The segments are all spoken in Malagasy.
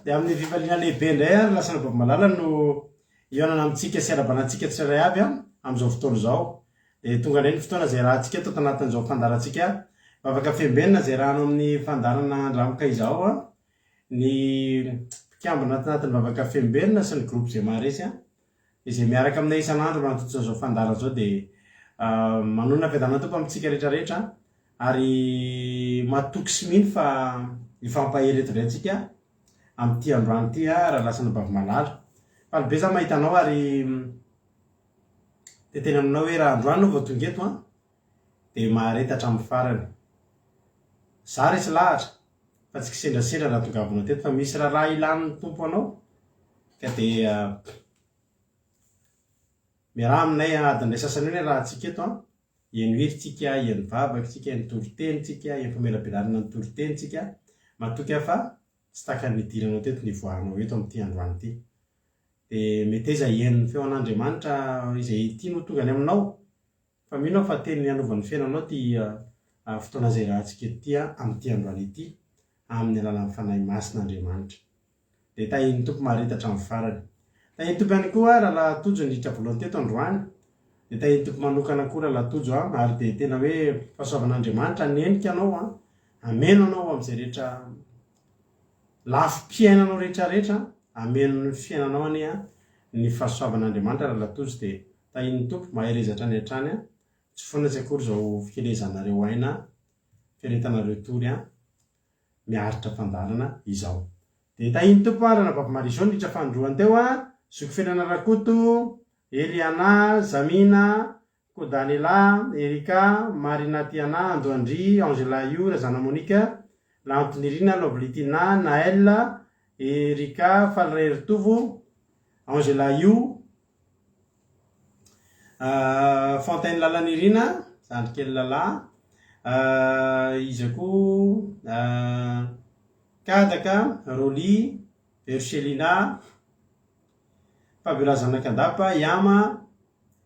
dia amin'ny fifaliana lehibe indray ary lasana bavimalala no ionana amintsika sy arabanantsika tsiray avy a amin'izao fotoana izao dia tonga indray ny fotoana izay rahantsika eto tanatin'izao fandarantsika vavaka fembelona izay rahano amin'ny fandarana andramoka izao a ny mpikambina tanatin'ny vavaka fembelona sy ny groupe izay maharesy a izay miaraka aminay isan'andro manatotsin'izao fandarana izao dia manona fiadanana tompo amintsika rehetrarehetra ary matoky sy mino fa ifampahereto indray antsika amin'ity androany ity raha lasana bavimalala falibe za mahitanao ary dia tena aminao hoe raha androany no vao tonga eto a dia mahareta hatramin'ny farany za resy lahatra fa tsy kisendrasendra raha tongavinao teto fa misy raha ilan'ny tompo anao ka dia miaraha aminay adin'ilay sasany hoe raha antsika eto a ieny herytsika ieny vavakytsika ieny toritentsika ieny famelabelarina ny toritentsika matoky aho fa tsy taka ny idiranao teto ny voahanao eto amin'ity androany ity dia mety iza ien'ny feo an'Andriamanitra izay ity no tonga ny aminao fa mino aho fa teny ny hanovan'ny fiainanao ty fotoana izay rahantsika ety amin'ity androany ity amin'ny alalan'ny fanahy masin'Andriamanitra dia tahiny tompo mahareta hatramin'ny farany tahiny tompo ihany koa raha lahatojo niditra voalohany teto androany dia tahiny tompo manokana koa raha lahatojo ary dia tena hoe fahasoavan'Andriamanitra nenika anao ameno anao amin'izay rehetra lafim-piainanao rehetrarehetra ameno ny fiainanao any ny fahasoavan'Andriamanitra raha lahatojo dia tahiny tompo maherezatra ny hatrany tsy fonatsy akory izao fielezanareo aina fiaretanareo tory miaritra fandarana izao dia tahiny tompo rana bavimarizao niditra fandroany teo Zokofenana Rakoto, Eliana, Zamina, Kodanela, Erika, Marina Tiana, Andoandry, Angela Ioura, Zana Monika, Lantonirina, Lovlitina, Naël, Erika, Falrery Tovo, Angela Io, Fontaine Lalanirina, Zandrikely Lala, izy koa Kadaka, Roli, Verselina, Fabiola Zanakandapa, Yama,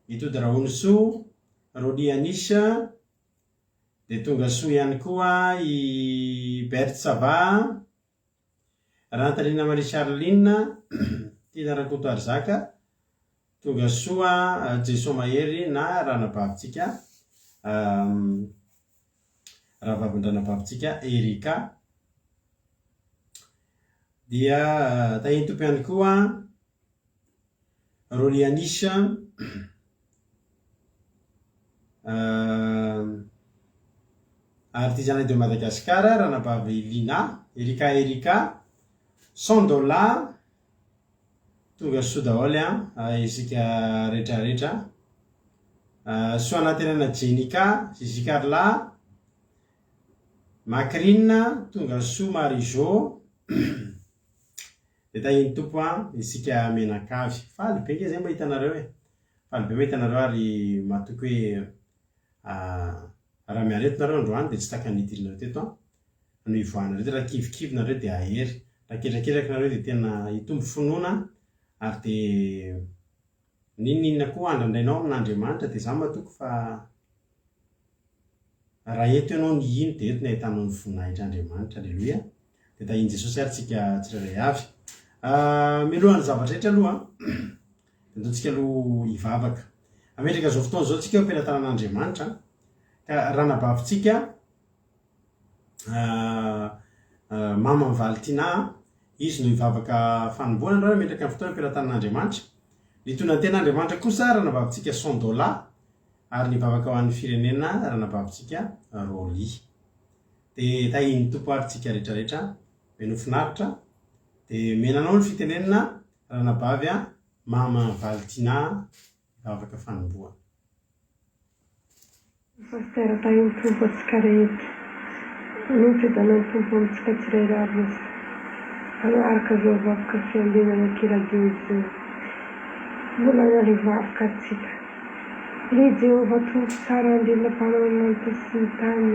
Mitody Rahonoso, Roli Anisha, dia tonga soa ihany koa i Berthe Sava, Rantalina Marie Charline, Tina Rakoto Arzaka, tonga soa Jeso Mahery na ranabavitsika ravavin-dranabavitsika Erika, dia tahiny tompo ihany koa Roli Anisha, artisanat de Madagascar, ranabavy Lina, Erika, Sandola, tonga soa daholo isika rehetrarehetra, Soanatenana Jenika, Zizi Carla, Macrine, tonga soa Marijo, dia tahiny tompo isika menakavy faly be nge zay mba hitanareo faly be mba hitanareo ary matoky hoe raha miareto nareo androany dia tsy taka nidirinareo teto no ivoahanareo raha kivikivy nareo dia ahery raha ketraketraka nareo dia tena hitombo finoana ary dia ninona koa andrandrainao amin'Andriamanitra dia za matoky fa raha eto ianao ny ino dia eto ny ahitanao ny voninahitry'Andriamanitra. Alleluia. Dia tahiny Jesosy ary tsika tsirairay avy milohan'ny zavatra rehetra aloha dia ataontsika aloha hivavaka ametraka zao fotoana zao tsika am-pilatanan'Andriamanitra ka ranabavitsika mama Mivalitina izy no hivavaka fanomboana androany ametraka amin'ny fotoana am-pilatanan'Andriamanitra. Ny tonanten'Andriamanitra kosa ranabavitsika Sandola ary nivavaka ho an'ny firenena ranabavitsika Roli. Dia tahiny tompo ary tsika rehetrarehetra meno finaritra dia menanao ny fitenenana ranabavy mama Valitina hivavaka fanomboana. Pasteur tahiny tompo atsika rehetra no fidanany tompo amintsika tsirairay avy manaraka zao vavaka fiambinana kiradio izao mbola narivavaka atsika ry Jehova tompo tsara andrina mpanananta sy ny tany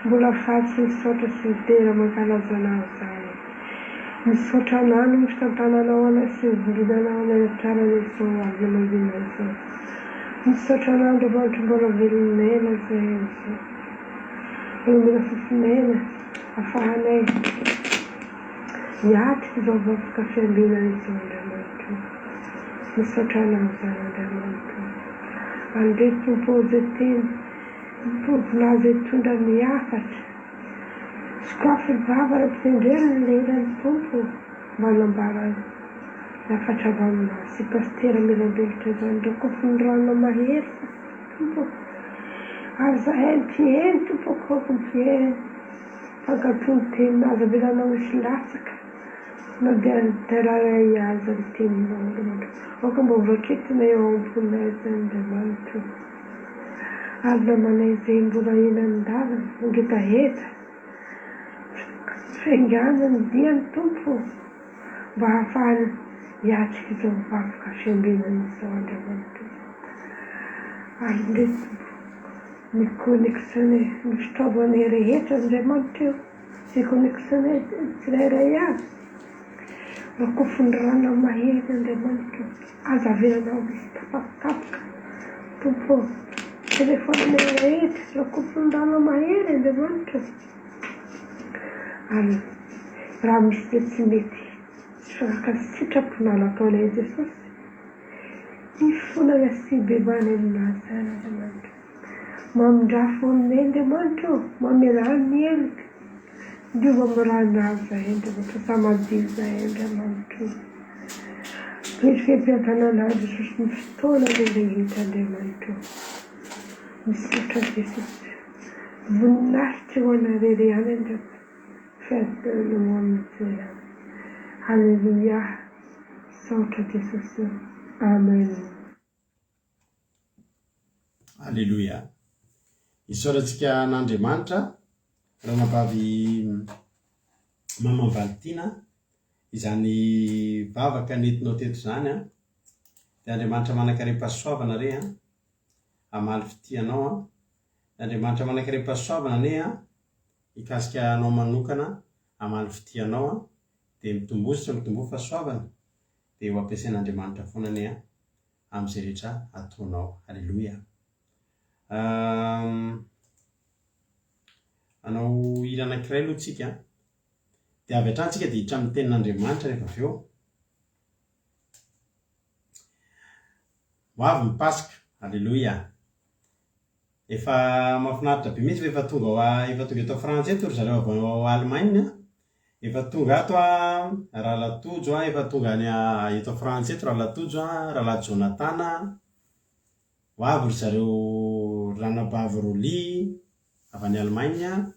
mbola fatsy misaotra sy mitera mankalazana zany misaotra anao no fitantananao ana sy mivorinanao anatrarana izao avy mandiana izao misaotra anao Andriamanitra mbola velonena zay izao olomena fofonena afahanay miatrika izao vavaka fiambinana izao Andriamanitra. Misaotra anao izany Andriamanitra. Andray tompo izay teny tovolahy izay tondra miafatra. Sokafy ny vava raha-pitendrena ny lelany tompo mba hanambara lafatra avy aminazy. Sy pastera milam-belatra izany ndray kofa ny rano mahery tompo. Ary zahay tieny tompo akoko ny tieny. Fagatony tenin'azy avelanao misy latsaka. Na dia teraray azy ny teninao Andriamanitra. Oka mba voakitina eo am-ponay izany Andriamanitra. Ary namanay izay mbola enan-davana ngetaheta. Faingana ny diany tompo mba hahafahany hiatrika izao vakoka fiambinana izao Andriamanitra. Ary ndray tompo ny koneksione ny fitaovana rehetra Andriamanitra eo. Sy koneksione tsirairay avy. Rakofo ny rano mahery Andriamanitra. Aza avelanao misy tapakapoka. Tompo telefona rehetra rakofo ny rano mahery Andriamanitra. Ary raha misy dia tsy mety sitraponala ataonay Jesosy. Ifona sy bebany aminazy izany Andriamanitra. Mamindrafon'ny Andriamanitra mamelany elika. Diova mirana azy zahay Andriamanitra. Samadio zahay Andriamanitra. Misy fiampiantanana Jesosy ny fotoana rehetra Andriamanitra. Misaotra Jesosy. Voninahitra ho anareo ihany Andriamanitra. Fiadanao amin'izay. Halleluja. Saotra Jesosy. Amen. Halleluja. Isaorantsika n'Andriamanitra ranavavy Mama Valentina izany vavaka nentinao teto izany a. Dia Andriamanitra manankarem-pahasoavana re a amaly fitianao a. Andriamanitra manankarem-pahasoavana ne a ikasika anao manokana amaly fitianao a. Dia mitombositra mitombo fahasoavana. Dia ho ampiasain'Andriamanitra foana ne a amin'izay rehetra ataonao. Halleluja. Anao hira anankiray aloha tsika. Dia avy hatrany tsika dia hiditra amin'ny tenin'Andriamanitra rehefa avy eo. Ho avy ny Pasika. Halleluja. Efa mahafinaritra be mihitsy efa tonga eto Frantsa eto ry zareo avy ao Allemagne a. Efa tonga ato a Rahalatojo a. Efa tonga any eto Frantsa eto Rahalatojo a. Rahalahy Jonathan. Ho avy ry zareo ranabavy Roly avy any Allemagne a.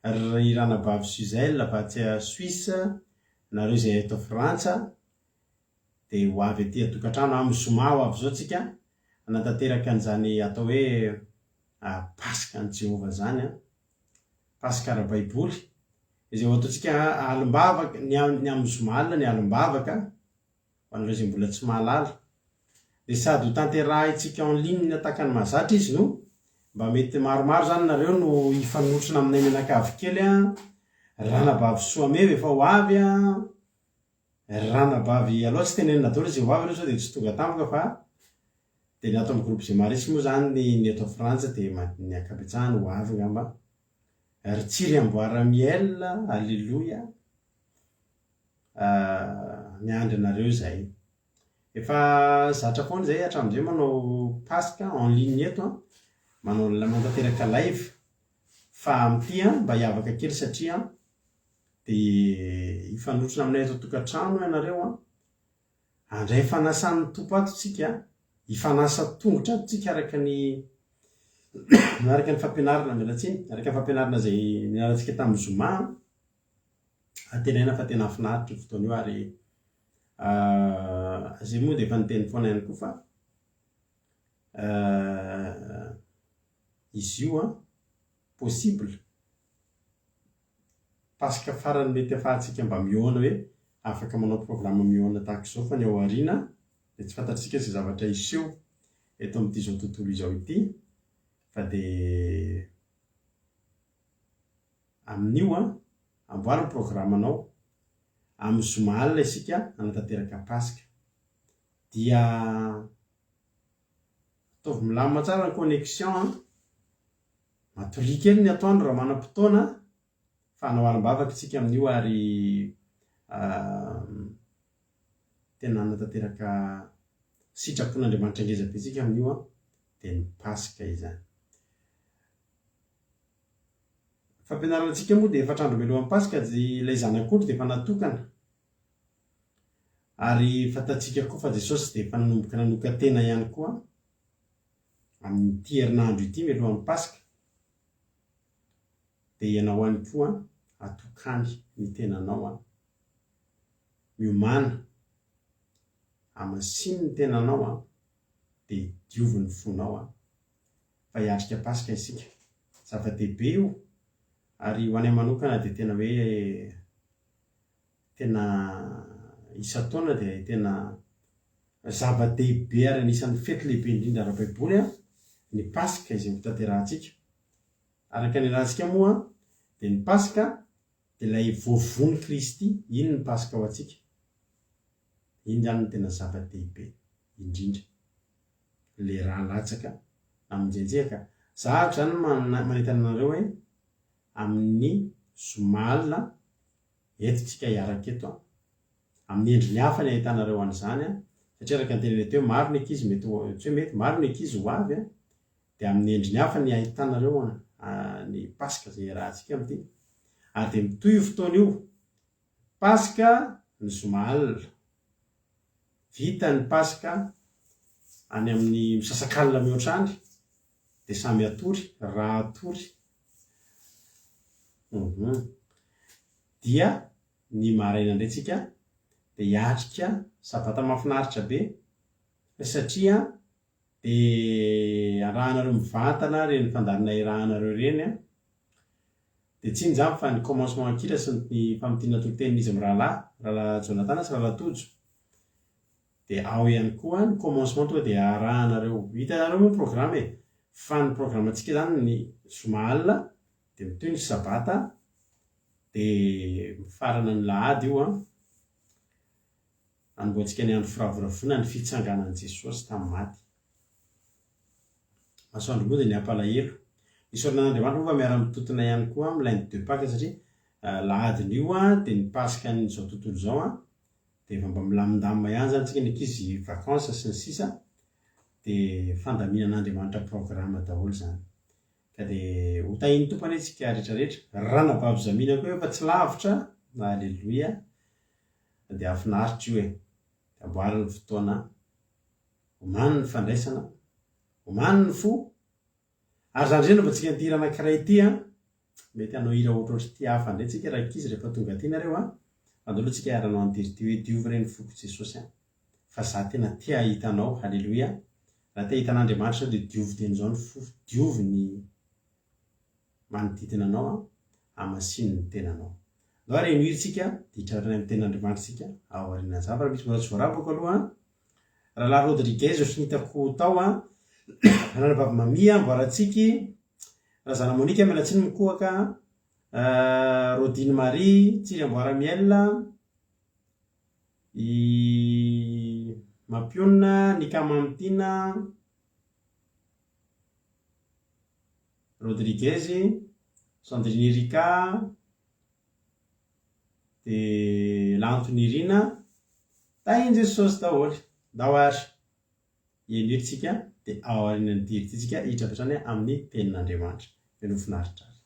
Ry ranabavy Suzel avy aty Suisse. Nareo izay eto Frantsa. Dia ho avy aty atokantrano amin'ny zoma ho avy zao tsika. Anatanteraka an'izany atao hoe Pasika ny Jehovah zany a. Pasika ara-baiboly. Izay ho ataontsika alim-bavaka ny amin'ny zoma alina ny alim-bavaka ho anareo izay mbola tsy mahalala. Dia sady ho tanterahintsika en ligne ataka ny mahazatra izy no mba mety maromaro zany nareo no hifanotrona aminay menakavy kely a. Ranabavy Soameva efa ho avy a. Ranabavy aloha tsy tenenina daholo izay ho avy ireo sao dia tsy tonga tampoka fa dia ny ato amin'ny groupe zay marisy moa zany ny eto Frantsa dia ny ankabetsahany ho avy ngamba. Ry Tsiry Amboaramiel. Halleluja. Miandry anareo izay. Efa zatra foana izay hatramin'izay manao Pasika en ligne eto a. Mantanteraka live. Fa amin'ity a mba hiavaka kely satria dia hifanotrona aminay eto tokantrano ianareo a. Andray fanasan'ny tompo ato tsika. Hifanasa tongotra ato tsika araka ny fampianarana mialatsiny. Araka ny fampianarana izay niarantsika tamin'ny zoma. Atenaina fa tena finaritra io fotoana io ary izay moa dia efa niteny foana ihany koa fa izy io a possible Pasika farany mety ahafahantsika mba mihoana hoe afaka manao programa mihoana tahaka izao fa ny ao aoriana dia tsy fantatsika izay zavatra iseho eto amin'ity izao tontolo izao ity. Fa dia amin'io a amboary ny programanao amin'ny zoma alina isika anatanteraka Pasika. Dia ataovy milamina tsara ny connexion a. Matoria kely ny atoandro raha manam-potoana fa hanao alim-bavaka isika amin'io ary tena natateraka sitrapon'Andriamanitra ngezabe tsika amin'io a dia ny paska izany. Fampianarantsika moa dia efatrandro mialohan'ny paska ilay zanak'ondry dia efa natokana, ary fantatsika koa fa Jesosy dia efa nanomboka nanoka tena ihany koa amin'ity herinandro ity mialohan'ny paska, dia ianao ihany koa atokany ny tenanao miomana amasiny ny tenanao dia diovy ny fonao fa hiatrika paska isika. Zava-dehibe io, ary ho anay manokana dia tena hoe tena isa-taona dia tena zava-dehibe ary anisan'ny fety lehibe indrindra ara-baiboly ny paska izay hotanterantsika. Araka ny rahantsika moa dia ny paska dia ilay voavony Kristy, iny ny paska ho antsika. Iny zany no tena zava-dehibe indrindra, le raha latsaka amin'jenjeka. Zahako zany manentana anareo hoe amin'ny zoma alina entintsika hiaraka eto amin'ny endriny hafa ny ahitanareo an'izany satria araka ny tenenay teo maro ny ankizy mety tsy hoe mety maro ny ankizy ho avy dia amin'ny endriny hafa ny ahitanareo ny paska zay rahantsika amin'ity. Ary dia mitoy io fotoana io, paska ny zoma alina, vita ny paska any amin'ny misasakalina mihoatrany dia samy atory, raha atory. Dia ny maraina indray dia hiatrika sabata mahafinaritra be, satria dia arahanareo mivantana reny fandarina irahanareo reny dia tsy injany fa ny commencement ankira sy ny famitiana toloteny izy amin'ny rahalahy Jonathan sy rahalahy Tojo, dia ao ihany koa ny commencement tonga dia arahanareo. Hitanareo moa programme fa ny programme antsika zany ny zoma alina dia mitoy ny sabata dia mifarana ny lahady io anomboantsika ny andro firavoravona ny fitsanganan'i Jesosy tamin'ny maty. Masoandro moa dia ny ampalahelo. Misy orana n'Andriamanitra moa fa miara-mitotona ihany koa amin'ny lainy de Pâques satria lahadin'io dia ny paska n'izao tontolo izao dia efa mba milamindamina ihany zany tsika ny ankizy vacances sy ny sisa dia fandaminan'Andriamanitra programme daholo zany. Ka dia ho tahiny tompany tsika rehetrarehetra. Rana Babo Zamina koa efa tsy lavitra, alleluia, dia afinaritra io amboarina ny fotoana, omany ny fandraisana, omany ny fo. Ary zany indrindra mba tsika ny hira anankiray ity mety hanao hira ohatrohatry ty hafa indray tsika raha ankizy rehefa tonga aty nareo andalo tsika hiara-nao andirity hoe diovy reny foko Jesosy fa za tena tia hitanao, alleluia. Raha tia hitan'Andriamanitra dia diovy teny izao ny fo, diovy ny manodidina anao amasiny ny tenanao. Andao ary hinohitsika dia hitrarana amin'ny tenan'Andriamanitra tsika ao aoriana zava. Raha misy mbola tsy voarabako aloha rahalahy Rodriguez ohatry ny hitako tao rana Vavy Mamia amboarantsiky, razana Monika mialatsiny mikohaka, Rodine Marie Tsiry Amboaramiel, i Mampionina, Nika Mamtina, Rodriguez, Sandrine Rika, dia Lantony Rina, tainy Jesosy daholo. Dao ary heniritsika dia ao aorian'ny diritsika hitrapetrany amin'ny tenin'Andriamanitra. Tena finaritra azy.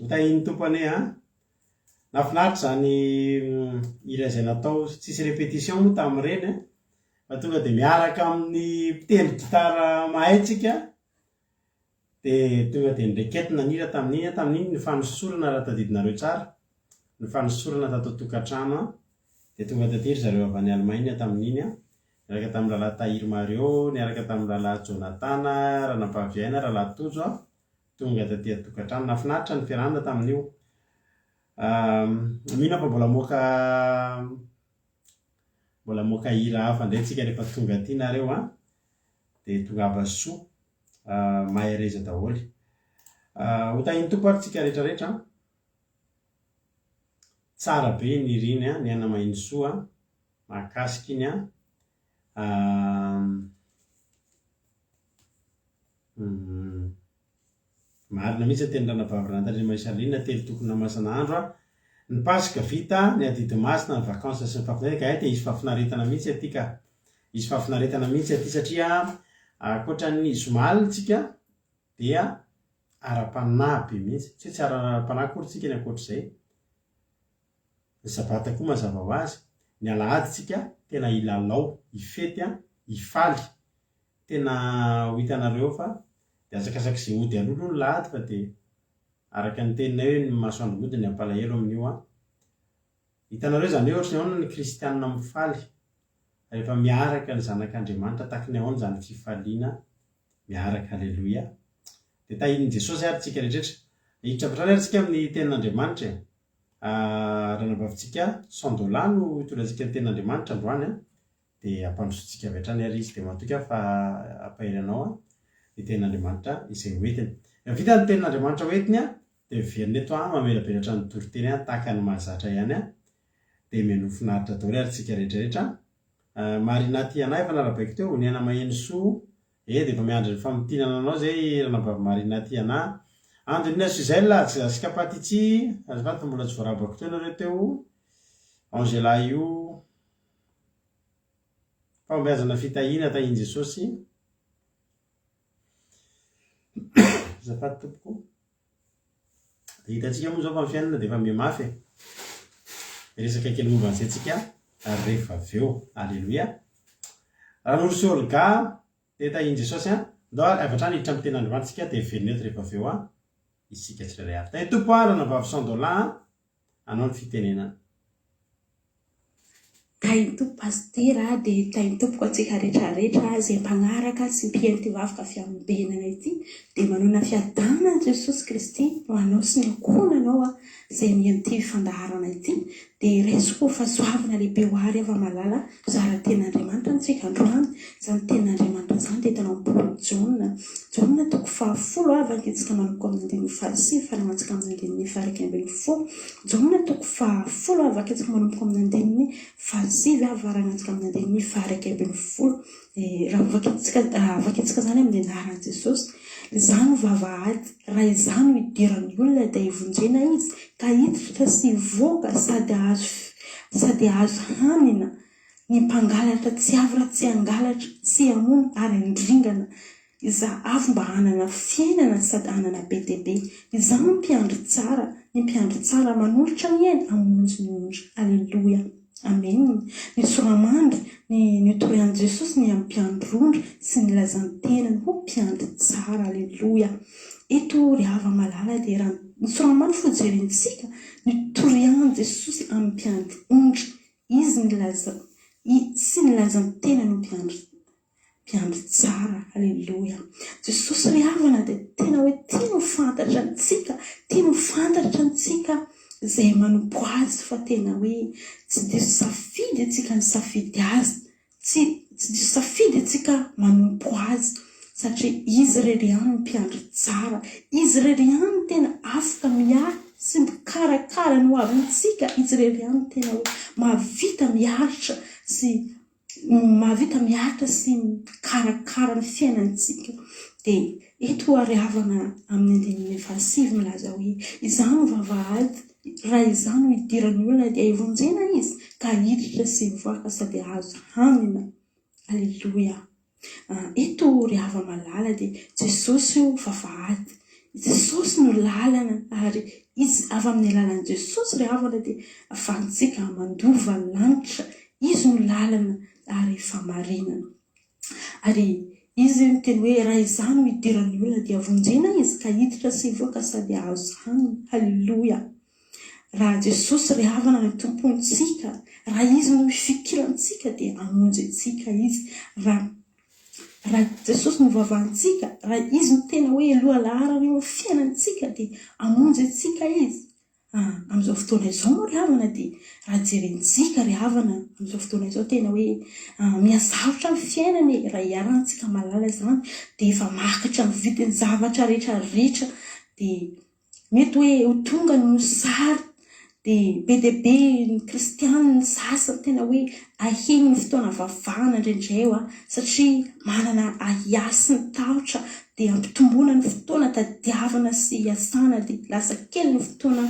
Hotahiny tompo ane nafinaritra zany ira izay natao tsisy répétition moa tamin'ireny fa tonga dia miaraka amin'ny mpitendry gitara mahaitsika dia tonga dia niraiketina nira tamin'iny ny fanosorana raha tadidinareo tsara ny fanosorana tatao tokantrano dia tonga tatery zareo avy any Allemagne tamin'iny niaraka tamin'ny lalahy Tahir Mario, niaraka tamin'ny lalahy Jonathan, Ranampaviaina, lalahy Tojo tonga taty tokantrano. Nafinaritra ny fiarahana tamin'io. Mino fa mbola moka hira hafa indray tsika rehefa tonga aty nareo dia tongava soa mahay reza daholo. Hotahiny tompo ary tsika rehetrarehetra tsara be ny riny ny ana mahiny soa mahakasika iny marina mihitsy teny Ranavavy Salina telo tokona masana andro ny pasika vita ny adidy masina ny vakansa sy ny fafinaretana ka dia isy fafinaretana mihitsy aty ka isy fafinaretana mihitsy aty satria akoatran'ny zomalitsika dia ara-panahy be mihitsy tsy ara-panahy akory tsika ny akoatr'izay ny sabata koa mazava ho azy ny alahady tsika tena ilalao ifety ifaly tena ho hitanareo fa dia asakasaka izay ody alolo ny lahady fa dia araka ny teninay hoe ny masoandro mody ny ampalahelo amin'io hitanareo zany hoe ohatrany ahoana ny kristianina mifaly rehefa miaraka ny zanak'Andriamanitra tahaka ny ahoana zany fifaliana miaraka halleloia dia tahin'i Jesosy ary tsika rehetrarehetra hiditra avy tsika amin'ny tenin'Andriamanitra ranavavitsika $100 no hitondrantsika ny tenin'Andriamanitra androany dia ampandrosotsika avy hatrany ary izy dia matoka fa ampaheranao ny tenin'Andriamanitra izay hoentiny. Vita ny tenin'Andriamanitra hoentiny dia verina eto mamelabelatra ny toriteny tahaka ny mahazatra ihany dia menofinaritra daholo ary tsika rehetrarehetra. Marina ty anay efa narabaiko teo ny ana maheno soa dia efa miandry ny famotinana anao zay Ranavavy Marina ty anay Andrina Suzelle Skapatitsy azafady mbola tsy voarabako teo nareo teo Angela io fahombiazana fitahina tahin'i Jesosy azafady tompoko hitantsika moa zao fa ny fiainana dia efa mihamafy resaka kely momban'izay tsika ary rehefa avy eo alleloia raha nolosy olga dia tahin'i Jesosy ndao avy hatrany hiditra amin'ny tenin'Andriamanitra dia verina eto rehefa avy eo isika tsirairay avy tahy tompo Ranavavy $100 anao ny fitenenana. Tahin'ny tompo pastera dia tahin'ny tompoko antsika rehetrarehetra izay mpagnaraka sy mpihaino ty vavaka fiambenana ity dia manona fiadanana Jesosy Kristy manao sy ny akonanao izay mian'ity fandaharana ity dia resiko fahasoavana lehibe ho ary ava malala zara tenin'Andriamanitra antsika androany izany tenin'Andriamanitra izany dia hitanao amin'ny Jona toko 10 avy anketsika manomboka amin'ny 16 faramantsika amin'ny 11 Jona toko 10 avy anketsika manomboka amin'ny 16 avaranantsika amin'ny 11 raha vaketsika zany amin'ny anaran'i Jesosy izany vavahady raha izany hidiran'ny olona dia hivonjena izy ka hiditra sy hivoaka sady azo hanina ny mpangalatra tsy avy raha tsy hangalatra tsy hamono ary handringana iza avy mba hanana fiainana sady hanana be dia be izany ny mpiandry tsara manolotra ny aina hamonjy ny ondry alleluia amen. Ny soramandry ny toroyan'i Jesosy ny ampiandrondry sy ny lazantenany ho mpiandry tsara alleluia eto ry hava malala dia raha ny soramandry fojerentsika ny toroyan'i Jesosy amin'ny mpiandry ondry izy sy ny lazantenany ho mpiandry tsara alleluia. Jesosy ry havana dia tena hoe tia no fantatra antsika izay manompo azy fa tena hoe tsy diso safidy antsika ny safidy azy tsy diso safidy antsika manompo azy satria izy rery ihany mpiandry tsara izy rery ihany tena afaka miary sy mikarakara ny hoavintsika izy rery ihany tena hoe mahavita miaritra sy mikarakara ny fiainantsika dia eto ary havana amin'ny 17 milaza hoe izany vavahady raha izany ho idiran'ny olona dia hivonjena izy ka hiditra sy mivoaka sady azo hanina alleluia eto ry hava malala dia Jesosy io vavahady Jesosy no lalana ary izy avy amin'ny alalan'i Jesosy ry havana dia ahafahantsika mandova ny lanitra. Izy no lalana ary famarinana. Ary izy miteny hoe raha izany no idiran'ny olona dia vonjena izy ka hiditra sy hivoaka sady ahazo hanina. Halleloja. Raha Jesosy ry havana no tompontsika, raha izy no fikirantsika dia hamonjy antsika izy. Raha Jesosy no vavantsika, raha izy no tena hoe aloha laharana eo fiainantsika dia hamonjy antsika izy. Amin'izao fotoana izao moa ry havana dia raha jerentsika ry havana amin'izao fotoana izao tena hoe mihasarotra amin'ny fiainana. Raha hiarantsika malala izany dia efa makatra mividy ny zavatra rehetra dia mety hoe ho tonga ny mosary dia be dia be ny kristianina ny sasany tena hoe aheny ny fotoana vavahana indraindray satria manana ahiasy ny tahotra dia ampitomboana ny fotoana tadiavana sy hiasana dia lasa kely ny fotoana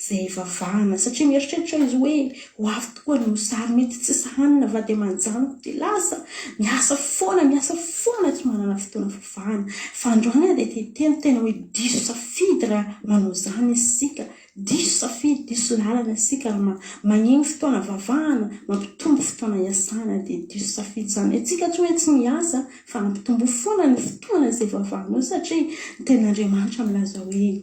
izay vavahana satria mieritreritra izy hoe ho avy tokoa ny mosary mety tsy sahanina va dia manjanoko dia lasa miasa foana tsy manana fotoana vavahana. Fa androany dia tena hoe diso safidy raha manao izany isika. Diso safidy, diso lalana isika raha magneny fotoana vavahana, mampitombo fotoana hiasana dia diso safidy izany. Antsika tsy hoe tsy miasa fa mampitombo foana ny fotoana izay vavahana satria ny tenin'Andriamanitra milaza hoe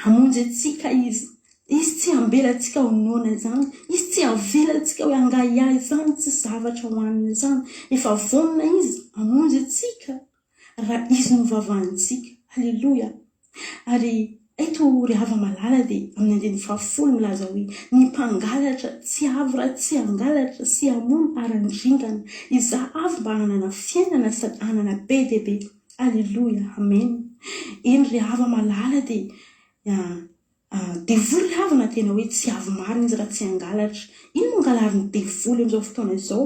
hamonjy antsika izy. Izy tsy hambelantsika ho noana izany, izy tsy havelantsika hoe hangaia izany, tsy zavatra hohanina izany. Efa vonona izy hamonjy antsika raha izy no vavantsika. Halleloja. Ary eto ry hava malala dia amin'ny 10 milaza hoe ny mpangalatra tsy avy raha tsy hangalatra sy hamono arandringana. Izaho avy mba hanana fiainana sady hanana be dia be. Halleloja. Amen. Eny ry hava malala dia devoly ry havana tena hoe tsy avy marina izy raha tsy hangalatra. Ino mangalariny devoly amin'izao fotoana izao?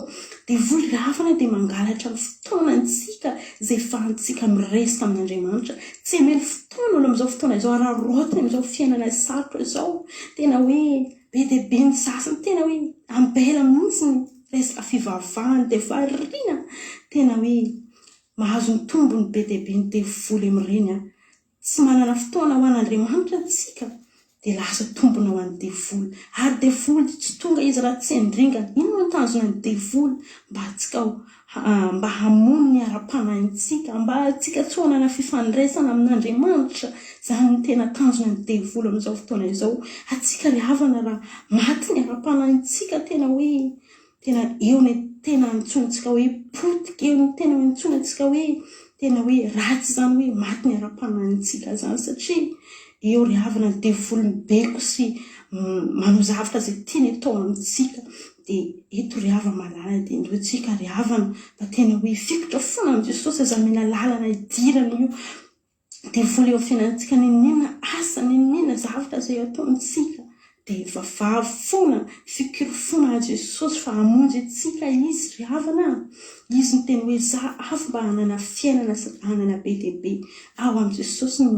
Devoly ry havana dia mangalatra amin'ny fotoanantsika izay fahantsika miresaka amin'Andriamanitra. Tsy hamely fotoana olo amin'izao fotoana izao ararotina amin'izao fiainana sarotra izao. Tena hoe be dia be ny sasany tena hoe ambela mihitsy ny resaka fivavahana dia variana. Tena hoe mahazo ny tombony be dia be ny devoly amin'ireny. Tsy manana fotoana ho an'Andriamanitra antsika dia lasa tombona ho an'ny devoly. Ary devoly tsy tonga izy raha tsy handringana. Ino no tanjona ny devoly? Mba hamono ny ara-panahintsika, mba antsika tsy hanana fifandraisana amin'Andriamanitra. Izany no tena tanjona ny devoly amin'izao fotoana izao. Antsika ry havana raha maty ny ara-panahintsika tena hoe tena eo ny tena antsonantsika hoe potika, eo ny tena antsonantsika hoe tena hoe ratsy izany hoe maty ny ara-panahintsika izany satria eo ry havana ny devoly mibeko sy manao zavatra izay tiany atao amintsika. Dia eto ry hava malala dia indroantsika ry havana mba tena hoe fikotra foana amin'ny Jesosy izany lalana idirana io. Devoly eo fiainantsika ninina asa, ninina zavatra izay ataontsika dia vavavy foana, fikiro foana a Jesosy fa hamonjy antsika izy ry havana. Izy ny teny hoe izaho avy mba hanana fiainana sady hanana be dia be. Ao amin'i Jesosy no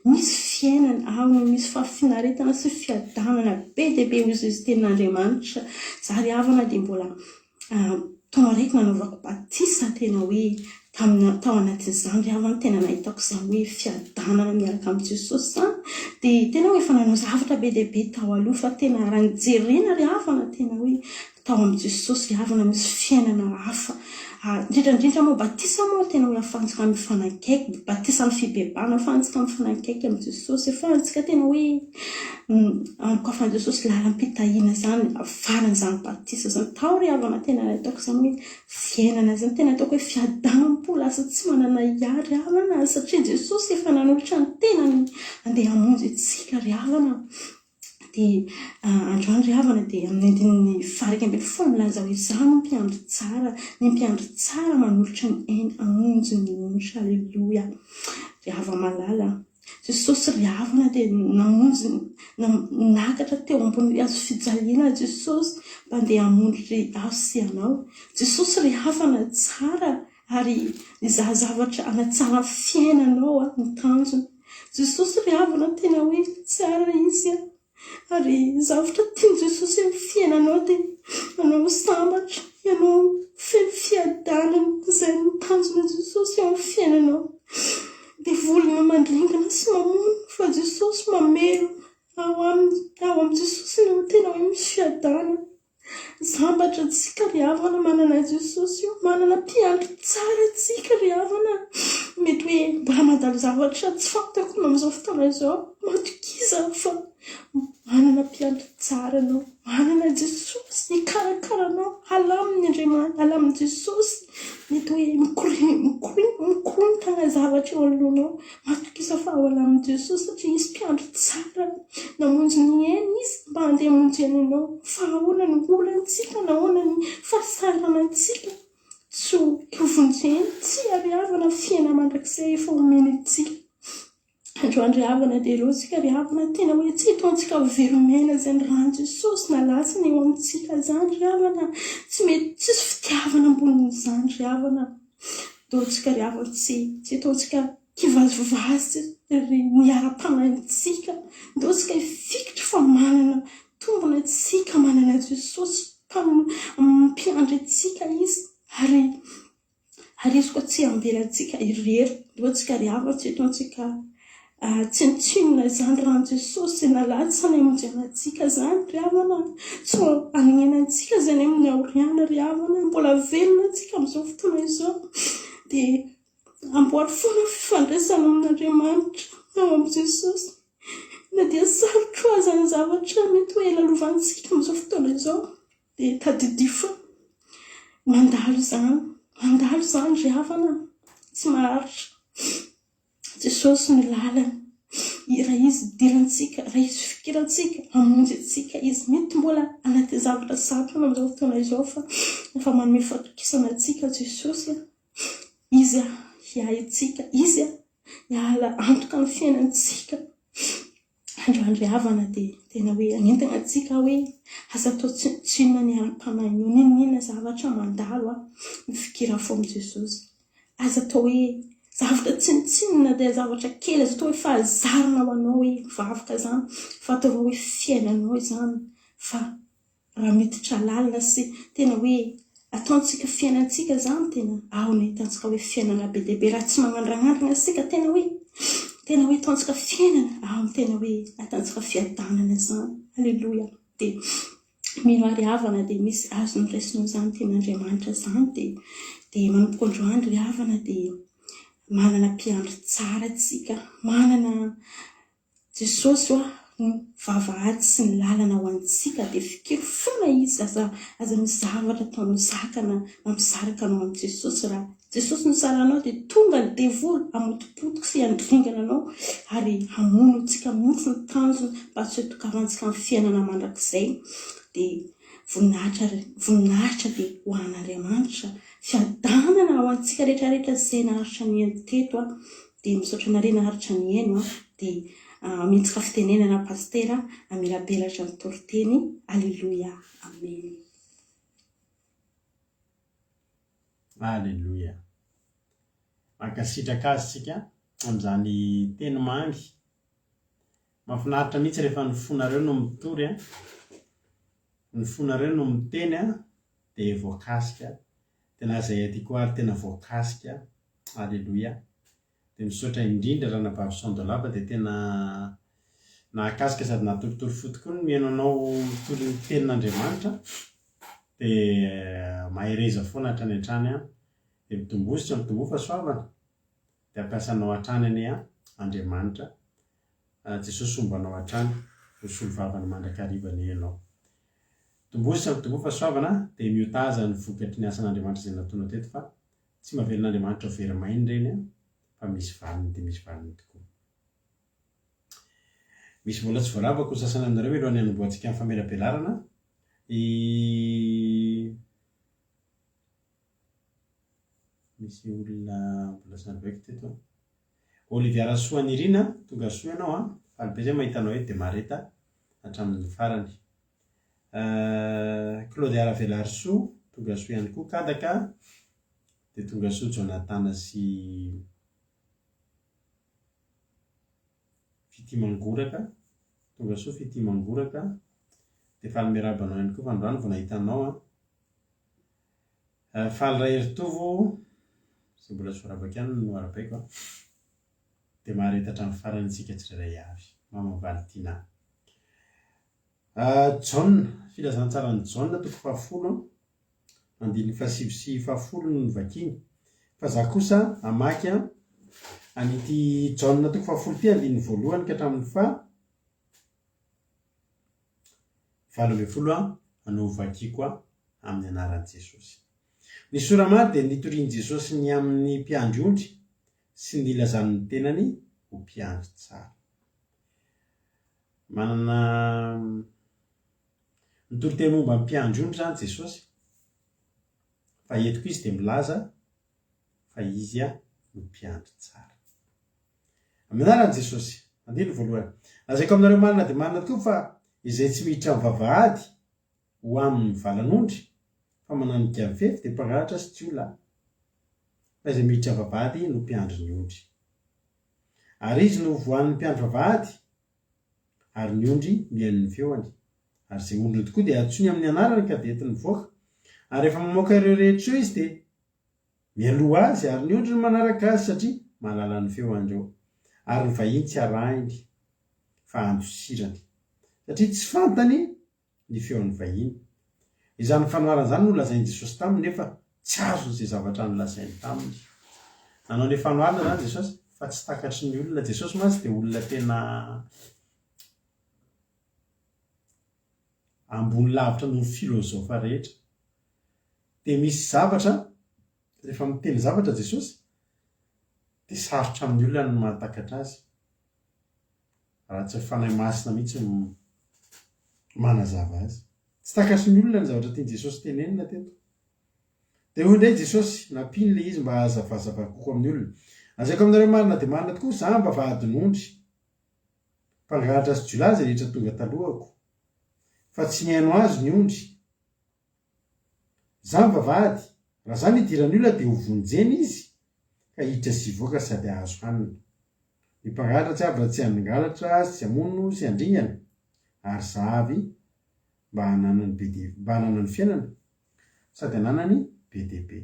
misy fiainana, ao no misy fahafinaretana sy fiadanana be dia be hoy izy tenin'Andriamanitra. Izaho ry havana dia mbola taona raiky nanaovako batisa tena hoe tao anatin'izany ry havana tena nahitako izany hoe fiadanana miaraka amin'i Jesosy izany. Dia tena hoe efa nanao zavatra be dia be tao aloha fa tena raha nijerena ry havana tena hoe tao amin'i Jesosy ry havana misy fiainana hafa. Indrindra moa batisa moa tena hoe ahafahantsika mifanakaiky, batisa amin'ny fibebana ahafahantsika mifanakaiky amin'ny Jesosy, ahafahantsika tena hoe anokafana Jesosy lalam-pitahiana izany avaran'izany batisa izany. Tao ry havana tena ataoko izany hoe fiainana izany tena ataoko hoe fiadanam-po lasa tsy manana hiary ry havana satria Jesosy efa nanolotra ny tenany andeha hamonjy antsika ry havana. Dia androany ry havana dia amin'ny 21 milaza hoe izaho no mpiandry tsara, ny mpiandry tsara manolotra ny ainy hamonjy ny onitra. Halleloja. Ry hava malala Jesosy ry havana dia namonjy nakatra teo ambony hazo fijaliana Jesosy mba andeha hamondry aho sy ianao. Jesosy ry havana tsara ary izaho zavatra anatsara fiainanao ny tanjona. Jesosy ry havana tena hoe tsara izy ary zavatra tiany Jesosy amin'ny fiainanao dia anao sambatra, ianao feno fiadanana izay ny tanjona Jesosy eo amin'ny fiainanao. Devoly mandringana sy mamono sambatra tsika ry havana manana Jesosy io, manana mpiandry tsara tsika ry havana. Mety hoe mbola mandalo zavatra tsy fantako amin'izao fotoana izao, matokiza fa manana mpiandry tsara anao, manana Jesosy ikarakaranao, alaminy Andriamanitra, alaminy Jesosy. Mety hoe mikorontana zavatra eo alohanao, matokiza fa ao alamin'i Jesosy satria izy mpiandry tsara. Namonjy ny aina izy mba handeha hamonjy anao, fa ahoana ny olantsika, nahoana ny fahasaranantsika, tsy hovonjeny, tsy ry havana fiaina mandrakizay efa omeny antsika. Androandry havana dia loantsika ry havana, tena hoe tsy ataontsika veromena izay ny rano Jesosy nalatsany eo amintsika zany ry havana, tsy mety tsisy fitiavana ambonin'izany ry havana. Ataontsika ry havana tsy ataontsika kivazivazy ry miara-panahintsika, ataontsika hifikitra fa manana tombona antsika, manana Jesosy mpiandry antsika izy, ary izy koa tsy ambelantsika irery. Ataontsika ry havana tsy ataontsika tsinotsinona izany rano Jesosy nalatsany amonjenantsika zany ry havana, tsy aninenantsika izany amin'ny aoriana ry havana. Mbola velona antsika amin'izao fotoana izao, dia amboary foana fifandraisana amin'Andriamanitra ao amin'i Jesosy. Na dia sarotra ho aza ny zavatra mety hoe lalovantsika amin'izao fotoana izao, dia tadidio fa mandalo zany ry havana, tsy maharitra. Jesosy ny lalana, raha izy dirantsika, raha izy fikirantsika, amonjy antsika izy. Mety mbola anaty zavatra sarotra amin'izao fotoana izao, fa manome fatokisana antsika Jesosy, izy hiay antsika, izy hiala antoka ny fiainantsika. Androandry havana dia tena hoe anentana antsika hoe aza atao tsinotsinona ny ara-panahinao, ninona zavatra mandalo mifikira fo amin'i Jesosy. Aza atao hoe zavatra tsinotsinona dia zavatra kely, aza atao hoe fahazarana ho anao hoe mivavaka zany, fa atao hoe fiainanao izany, fa raha miditra lalina sy tena hoe ataontsika fiainantsika zany, tena ao ny hitantsika hoe fiainana be dia be. Raha tsy magnandranandrina antsika tena hoe ataontsika fiainana, ao ny tena hoe ataontsika fiadanana zany. Alleluia. Dia mino ary havana dia misy azo nyraisinao zany tenin'Andriamanitra zany, dia manomboka androandry ry havana dia manana mpiandry tsara tsika, manana Jesosy vavahady sy ny lalana ho antsika, dia fikiry foana izy, aza ny zavatra ataonao zakana mampisaraka anao amin'i Jesosy. Raha Jesosy no saranao dia tonga ny devoly hamotipotika sy handringana anao, ary hamono antsika mihitsy ny tanjona mba tsy hotokavantsika amin'ny fiainana mandrakizay. Dia voninahitra dia ho an'Andriamanitra, fiadanana ho antsika rehetrarehetra izay naharitra ny ainy teto, dia misaotra nareo naharitra ny aino, dia mihintsika fitenenana pastera amirabelatra ny toriteny. Alleluia, amen. Alleluia. Mankasitraka azy tsika amin'izany teny mamy. Mahafinaritra mihitsy rehefa ny fonareo no mitory, ny fonareo no miteny dia voakasika. Tena izay aty koa ary tena voakasika. Alleluia. Dia misaotra indrindra raha nabavy sondolava dia tena nahakasika sady natoritory fo tokoa no mihaino anao mitory ny tenin'Andriamanitra, dia mahereza foana hatrany hatrany, dia mitombo fa soavana, dia ampiasanao hatrany any Andriamanitra. Jesosy ombanao hatrany ho solovavany mandrakariva ny ianao. Mitombo fa soavana, dia miotaza ny vokatry ny asan'Andriamanitra izay nataonao teto, fa tsy mahavelon'Andriamanitra ho verimainy ireny, fa misy valiny dia misy valiny tokoa. Misy vola tsy voalavako ho sasana aminareo alohan'ny hanomboantsika amin'ny famelabelarana. Misy olona mbola sanibaiky teto. Olivia Rasoa Nirina, tonga soa ianao, falibe zay mahitanao eto dia mareta hatramin'ny farany. Claude Aravelarsoa, tonga soa ihany koa. Kadaka, dia tonga soa Jonathan sy Fity Mangoraka, tonga soa Fity Mangoraka. Dia faly miarabanao ihany koa, fa androany vao nahitanao. Faly Raheritovo, sy mbola tsy voaravaka ihany no arabaiko, dia mahareta hatramin'ny farany tsika tsirairay avy. Mama Valentina. jauna filazantsarany jauna toko fahafolo andiny fahasivy sy fahafolo no vakiny fa za kosa amaky anity jauna toko fahafolo ty andiny voalohany ka hatramin'ny valo ambin'ny folo no vakiko amin'ny anaran'i Jesosy. Ny soramary dia nitorian'i Jesosy ny amin'ny mpiandry ondry sy ny ilazan'ny tenany ho mpiandry tsara. Manana nitoroteny momba ny mpiandry ondry zany Jesosy fa etiko izy dia milaza fa izy no mpiandry tsara. Amin'ny anaran'i Jesosy, andiny voalohany. Lazaiko aminareo marina dia marina tokoa fa izay tsy miditra amin'ny vavahady ho amin'ny valan'ondry fa mananika ny fefy dia mpangalatra sy tsy ola. Fa izay miditra amin'ny vavahady no mpiandry ny ondry. Ary izy no voan'ny mpiandry vavahady ary ny ondry mihaino ny feoany. Ary izay ondriny tokoa dia atsony amin'ny anarany ka dia entiny mivoaka. Ary rehefa mamoaka ireo rehetra eo izy dia mialoha azy ary ny ondry no manaraka azy satria mahalala ny feoandreo. Ary ny vahiny tsy arahiny fa andosirany satria tsy fantany ny feon'ny vahiny. Izany fanoharana izany no lazain'i Jesosy taminy nefa tsy azo izay zavatra nolazainy taminy. Nanao ny fanoharana zany Jesosy fa tsy takatry ny olona. Jesosy mantsy dia olona tena ambony lavitra noho ny filozofa rehetra. Dia misy zavatra rehefa miteny zavatra Jesosy dia sarotra amin'ny olona no mahatakatra azy. Raha tsy fanahy masina mihitsy manazava azy. Tsy takatry ny olona ny zavatra tian'i Jesosy tenenina teto. Dia hoy indray Jesosy nampiny ilay izy mba hazavazava kokoa amin'ny olona. Lazaiko aminareo marina dia marina tokoa za mba vahadin'ondry. Mpangalatra sy jiolahy izay rehetra tonga talohako. Fa tsy nihaino azy ny ondry. Za mivavahady, raha za nidiran'ny olona dia ho vonjeny izy ka hiditra sy hivoaka sady ahazo hanina. Ny mpangalatra tsy avy raha tsy hangalatra sy hamono sy handringana ary zahavy mba hanana ny fiainana sady hananany be dia be.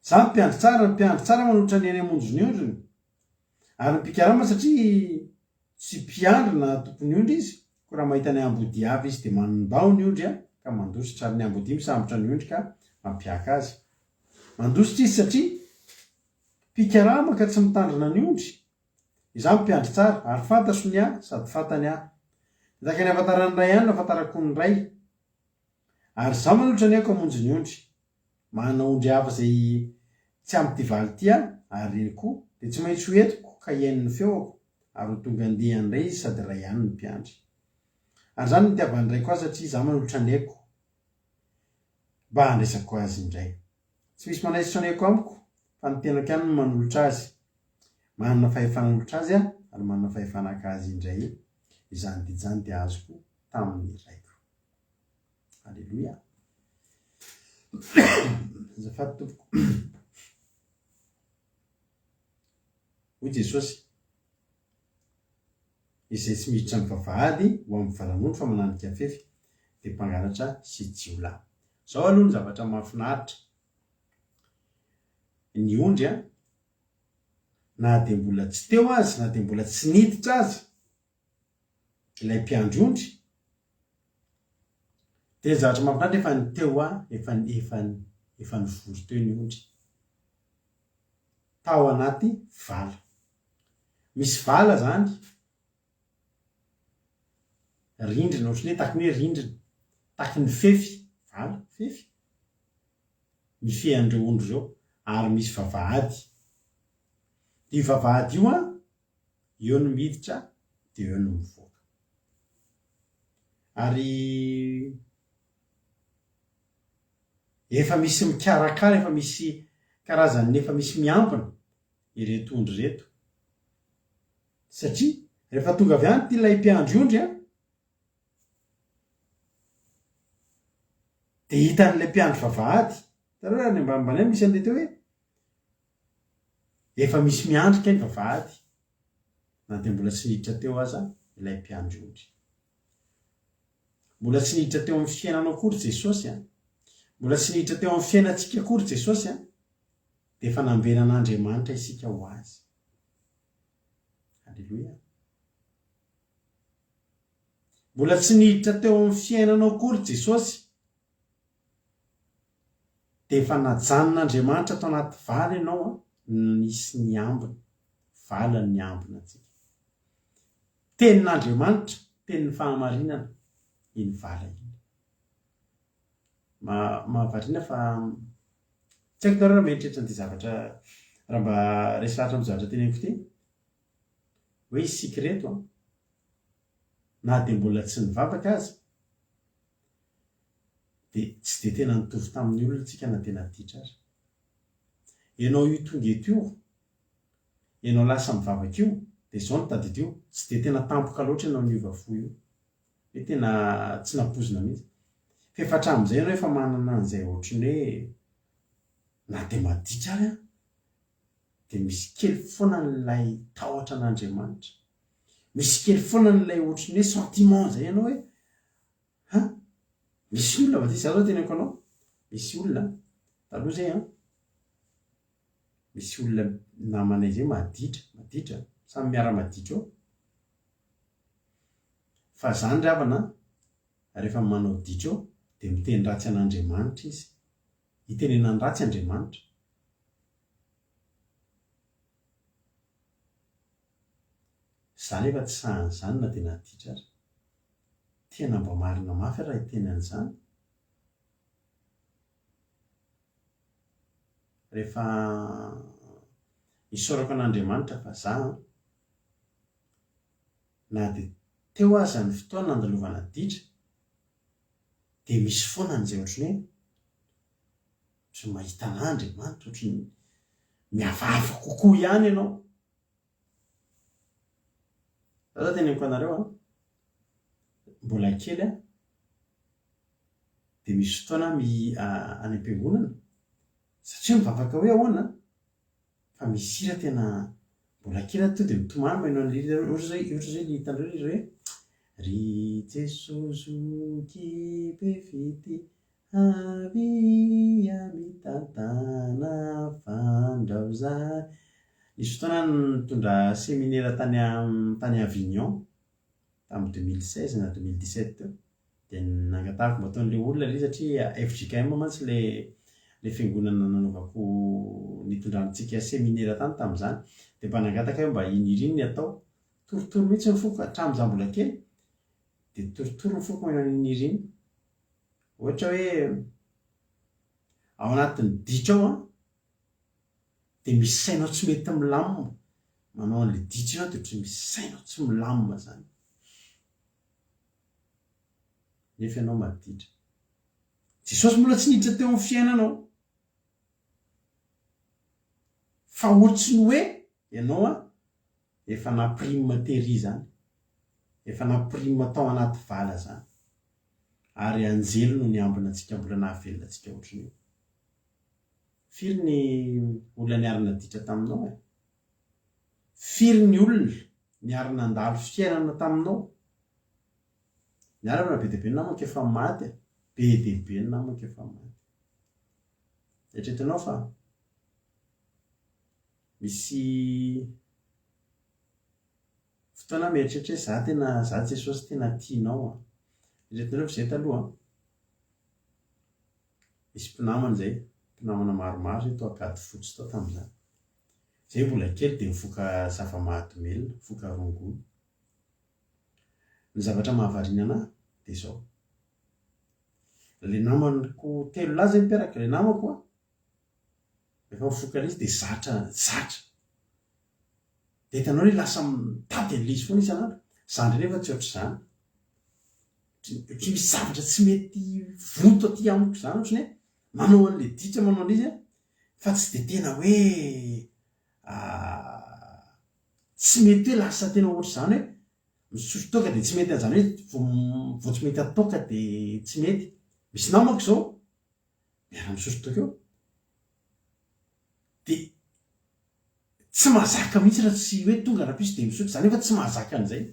Za mpiandry tsara manolotra ny eny hamonjy ny ondriny. Ary ny mpikarama satria tsy mpiandry na tompony ondry izy. Ko raha mahita ny ambody avy izy dia manambao ny ondry ka mandositra ary ny ambody misambotra ny ondry ka mampiaka azy. Mandositra izy satria mpikarama ka tsy mitandrina ny ondry. Izaho mpiandry tsara ary fantatro ny sady fantany Ndaka ny afantarany ray ihany no afantarako ny ray. Ary zaho manolotra ny aiko hamonjy ny ondry. Manana ondry hafa izay tsy amin'ny valy ty ary koa dia tsy maintsy ho entiko ka hiaino ny feoko ary ho tonga andeha andray izy sady ray ihany ny mpiandry. Ary zany no itiavany ray koa satria zaho manolotra ny aiko mba handraisako azy indray. Tsy misy manaisitra ny aiko amiko fa ny tenako ihany no manolotra azy. Manana fahefana manolotra azy ary manana fahefanaka azy indray. Izany didy dia azoko tamin'ny raiko. Alleluia. Azafady tompoko. Hoy Jesosy, izay tsy miditra amin'ny vavahady ho amin'ny valan'ondry fa mananika fefy dia mpangalatra sy jiolahy. Zao aloha ny zavatra mahafinaritra. Ny ondry na dia mbola tsy teo azy na dia mbola tsy niditra azy ilay mpiandry ondry dia zavatra mahafinaritra efa ny teo efa nivory teo ny ondry tao anaty vala. Misy vala zany rindrina ohatry ny taky ny hoe rindrina taky ny fefy vala fefy mifehandreo ondry zao ary misy vavahady. Io vavahady io eo no miditra dia eo no mivoaka. Ary efa misy mikarakara, efa misy karazany, efa misy miampina ireto ondry reto. Satria rehefa tonga avy any ty ilay mpiandry ondry dia hitan'ilay mpiandry vavahady. Tareo raha ny ambanimbany misy an'ilay teo hoe efa misy miandrika ny vavahady na dia mbola tsy niditra teo aza ilay mpiandry ondry. Mbola tsy niditra teo amin'ny fiainanao akory Jesosy mbola tsy niditra teo amin'ny fiainantsika akory Jesosy dia efa nambenan'Andriamanitra isika ho azy. Alleluia. mbola tsy niditra teo amin'ny fiainanao akory Jesosy dia efa najanon'Andriamanitra tao anaty vala ianao nisy ny ambiny vala ny ambina antsika tenin'Andriamanitra tenin'ny fahamarinana iny vala iny mahavariana fa tsy haiko raha mieritreritra an'ity zavatra raha mba resaatra amin'ny zavatra teneniko ity hoe isika reto na dia mbola tsy nivavaka aza dia tsy dia tena nitovy tamin'ny olona tsika na tena ditra aza ianao io tonga eto io ianao lasa mivavaka io dia izao no tadidio tsy dia tena tampoka loatra ianao niova fo io hoe tena tsy nampozina mihitsy fa efa hatramin'izay ianao efa manana an'izay ohatrany hoe na dia maditra ary dia misy kely foana n'ilay tahotra an'Andriamanitra misy kely foana n'ilay ohatrany hoe sentiment zay ianao hoe misy olona va ty za zao teneniko anao misy olona taloha zay misy olona namanay zay maditra samy miara maditra eo fa zany ravana rehefa manao ditra eo dia miteny ratsy an'Andriamanitra izy hitenenany ratsy Andriamanitra zany efa tsy sahan'izany na dia naditra azy tena mba marina mafy raha hitenan'izany rehefa hisorako an'Andriamanitra fa za na dia teo aza ny fotoana nandalovana ditra dia misy foana n'izay ohatrany hoe tsy mahita an'Andriamanitra ohatrany miavava kokoa ihany ianao za teneniko anareo mbola kely dia misy fotoana any am-piangonana satria mivavaka hoe ahoana fa misy hira tena mbola kely to dia mitomany manao an'ilay ohatra zay ny hitan'ireo izy hoe ry Jesozoky be vity avy mitantana fandraozany nisy fotoana nitondra séminaire tany Avignon tamin'ny 2016 na 2017 teo dia nangatahako mba ataon'ilay olona ilay satria FJKM mantsy ilay fiangonana nanaovako nitondrantsika séminaire tany tamin'izany dia mba nangataka hoe mba iniry ny atao torotoro mihitsy ny foko hatramin'izaho mbola kely dia torotoro ny foko manao iniry iny ohatra hoe ao anatin'ny ditra ao dia misy sainao tsy mety milamina manao an'ilay ditra io dia ohatry misy sainao tsy milamina zany nefa ianao maditra Jesosy mbola tsy niditra teo amin'ny fiainanao fa ohatrany hoe ianao efa nampirima tery zany efa nampirima tao anaty vala zany ary anjely no niambina antsika mbola nahavelona antsika ohatrany io firy ny olona niarina ditra taminao firy ny olona niarina andalo fiainana taminao niarana be dia be ny namako efa maty be dia be ny namako efa maty eritreretanao fa misy fotoana mieritreritra hoe za Jesosy tena tianao eritreretanao fa izay taloha misy mpinamana zay mpinamana maromaro zay tao Ankady fotsy tao tamin'izany zay mbola kely dia mivoaka zava-mahadomelina mivoaka rongony ny zavatra mahavariana anahy dia izao ilay namanako telo lahy zay miperaka ilay namako rehefa mivoaka ilay izy dia zatra dia hitanao hoe lasa mitady an'ilay izy foana isan'andro zany rehefa tsy ohatr'izany ohatry misy zavatra tsy mety voto aty amiko zany ohatrany hoe manao an'ilay ditra manao an'izy fa tsy dia tena hoe tsy mety hoe lasa tena ohatr'izany hoe misotro toaka dia tsy mety an'izany hoe vao tsy mety atoka dia tsy mety misy namako izao miara misotro toaka eo dia tsy mahazaka mihitsy raha tsy hoe tonga rapiso dia misotro zany efa tsy mahazaka an'izay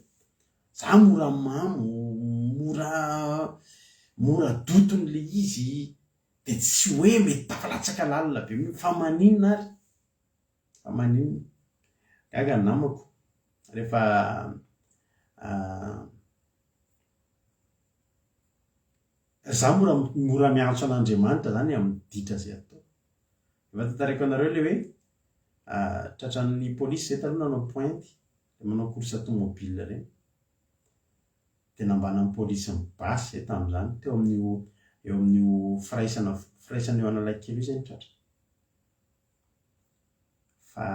za mora mamo mora doton'ilay izy dia tsy hoe mety tafalatsaka lalina be fa maninona ary fa maninona gaga ny namako rehefa za mora miantso an'Andriamanitra zany amin'ny ditra zay atao. Efa tantarako anareo le hoe tratran'ny polisy zay taloha nanao pointy de manao course automobile reny de nambanan'ny polisy ny basy zay tamin'izany teo amin'io firaisana eo analakely io zay ny tratra fa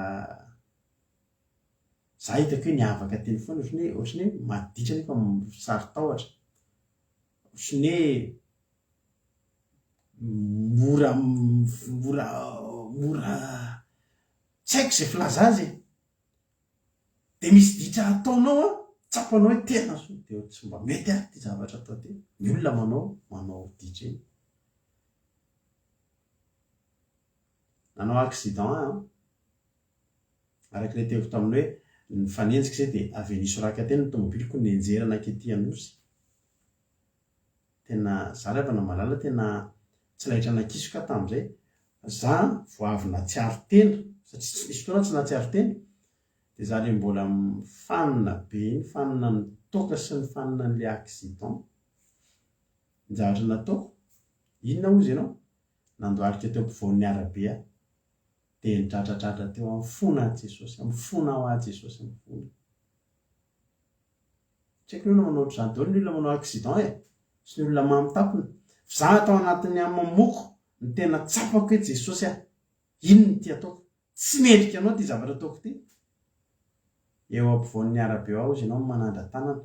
za hitako hoe niavaka teny foana ohatrany hoe maditra nefa saritahotra ohatrany hoe mora tsy haiko zay filaza azy de misy ditra ataonao a tsapanao hoe tena so de tsy mba mety ary ty zavatra atao ty ny olona manao ditra iny nanao accident araka le teko taminy hoe ny fanenjika zay de avy nisy raka teny ny tomobiliko nenjerana akety anosy tena za rehefa namalala tena tsy lahitra nakisoka tamin'izay za vo avy natsiaro tena satria tsy misy fotoana tsy natsiaro tena de za le mbola mifanina be ny fanina ny toka sy ny fanina n'le accident ny zavatra nataoko inona ozy ianao nandoarika teo ampovoan'ny arabe a de nitratratratra teo amin'ny fona a Jesosy amin'ny fona ao a Jesosy amin'ny fona tsy haiko ny olona manao ohatr'izany daholo ny olona manao accident sy ny olona mamitampina za atao anatin'ny amamoko ny tena tsapako hoe Jesosy inony ty ataoko tsy mendrika anao ty zavatra ataoko ty eo ampovoan'ny arabe ao izy ianao manandra tanana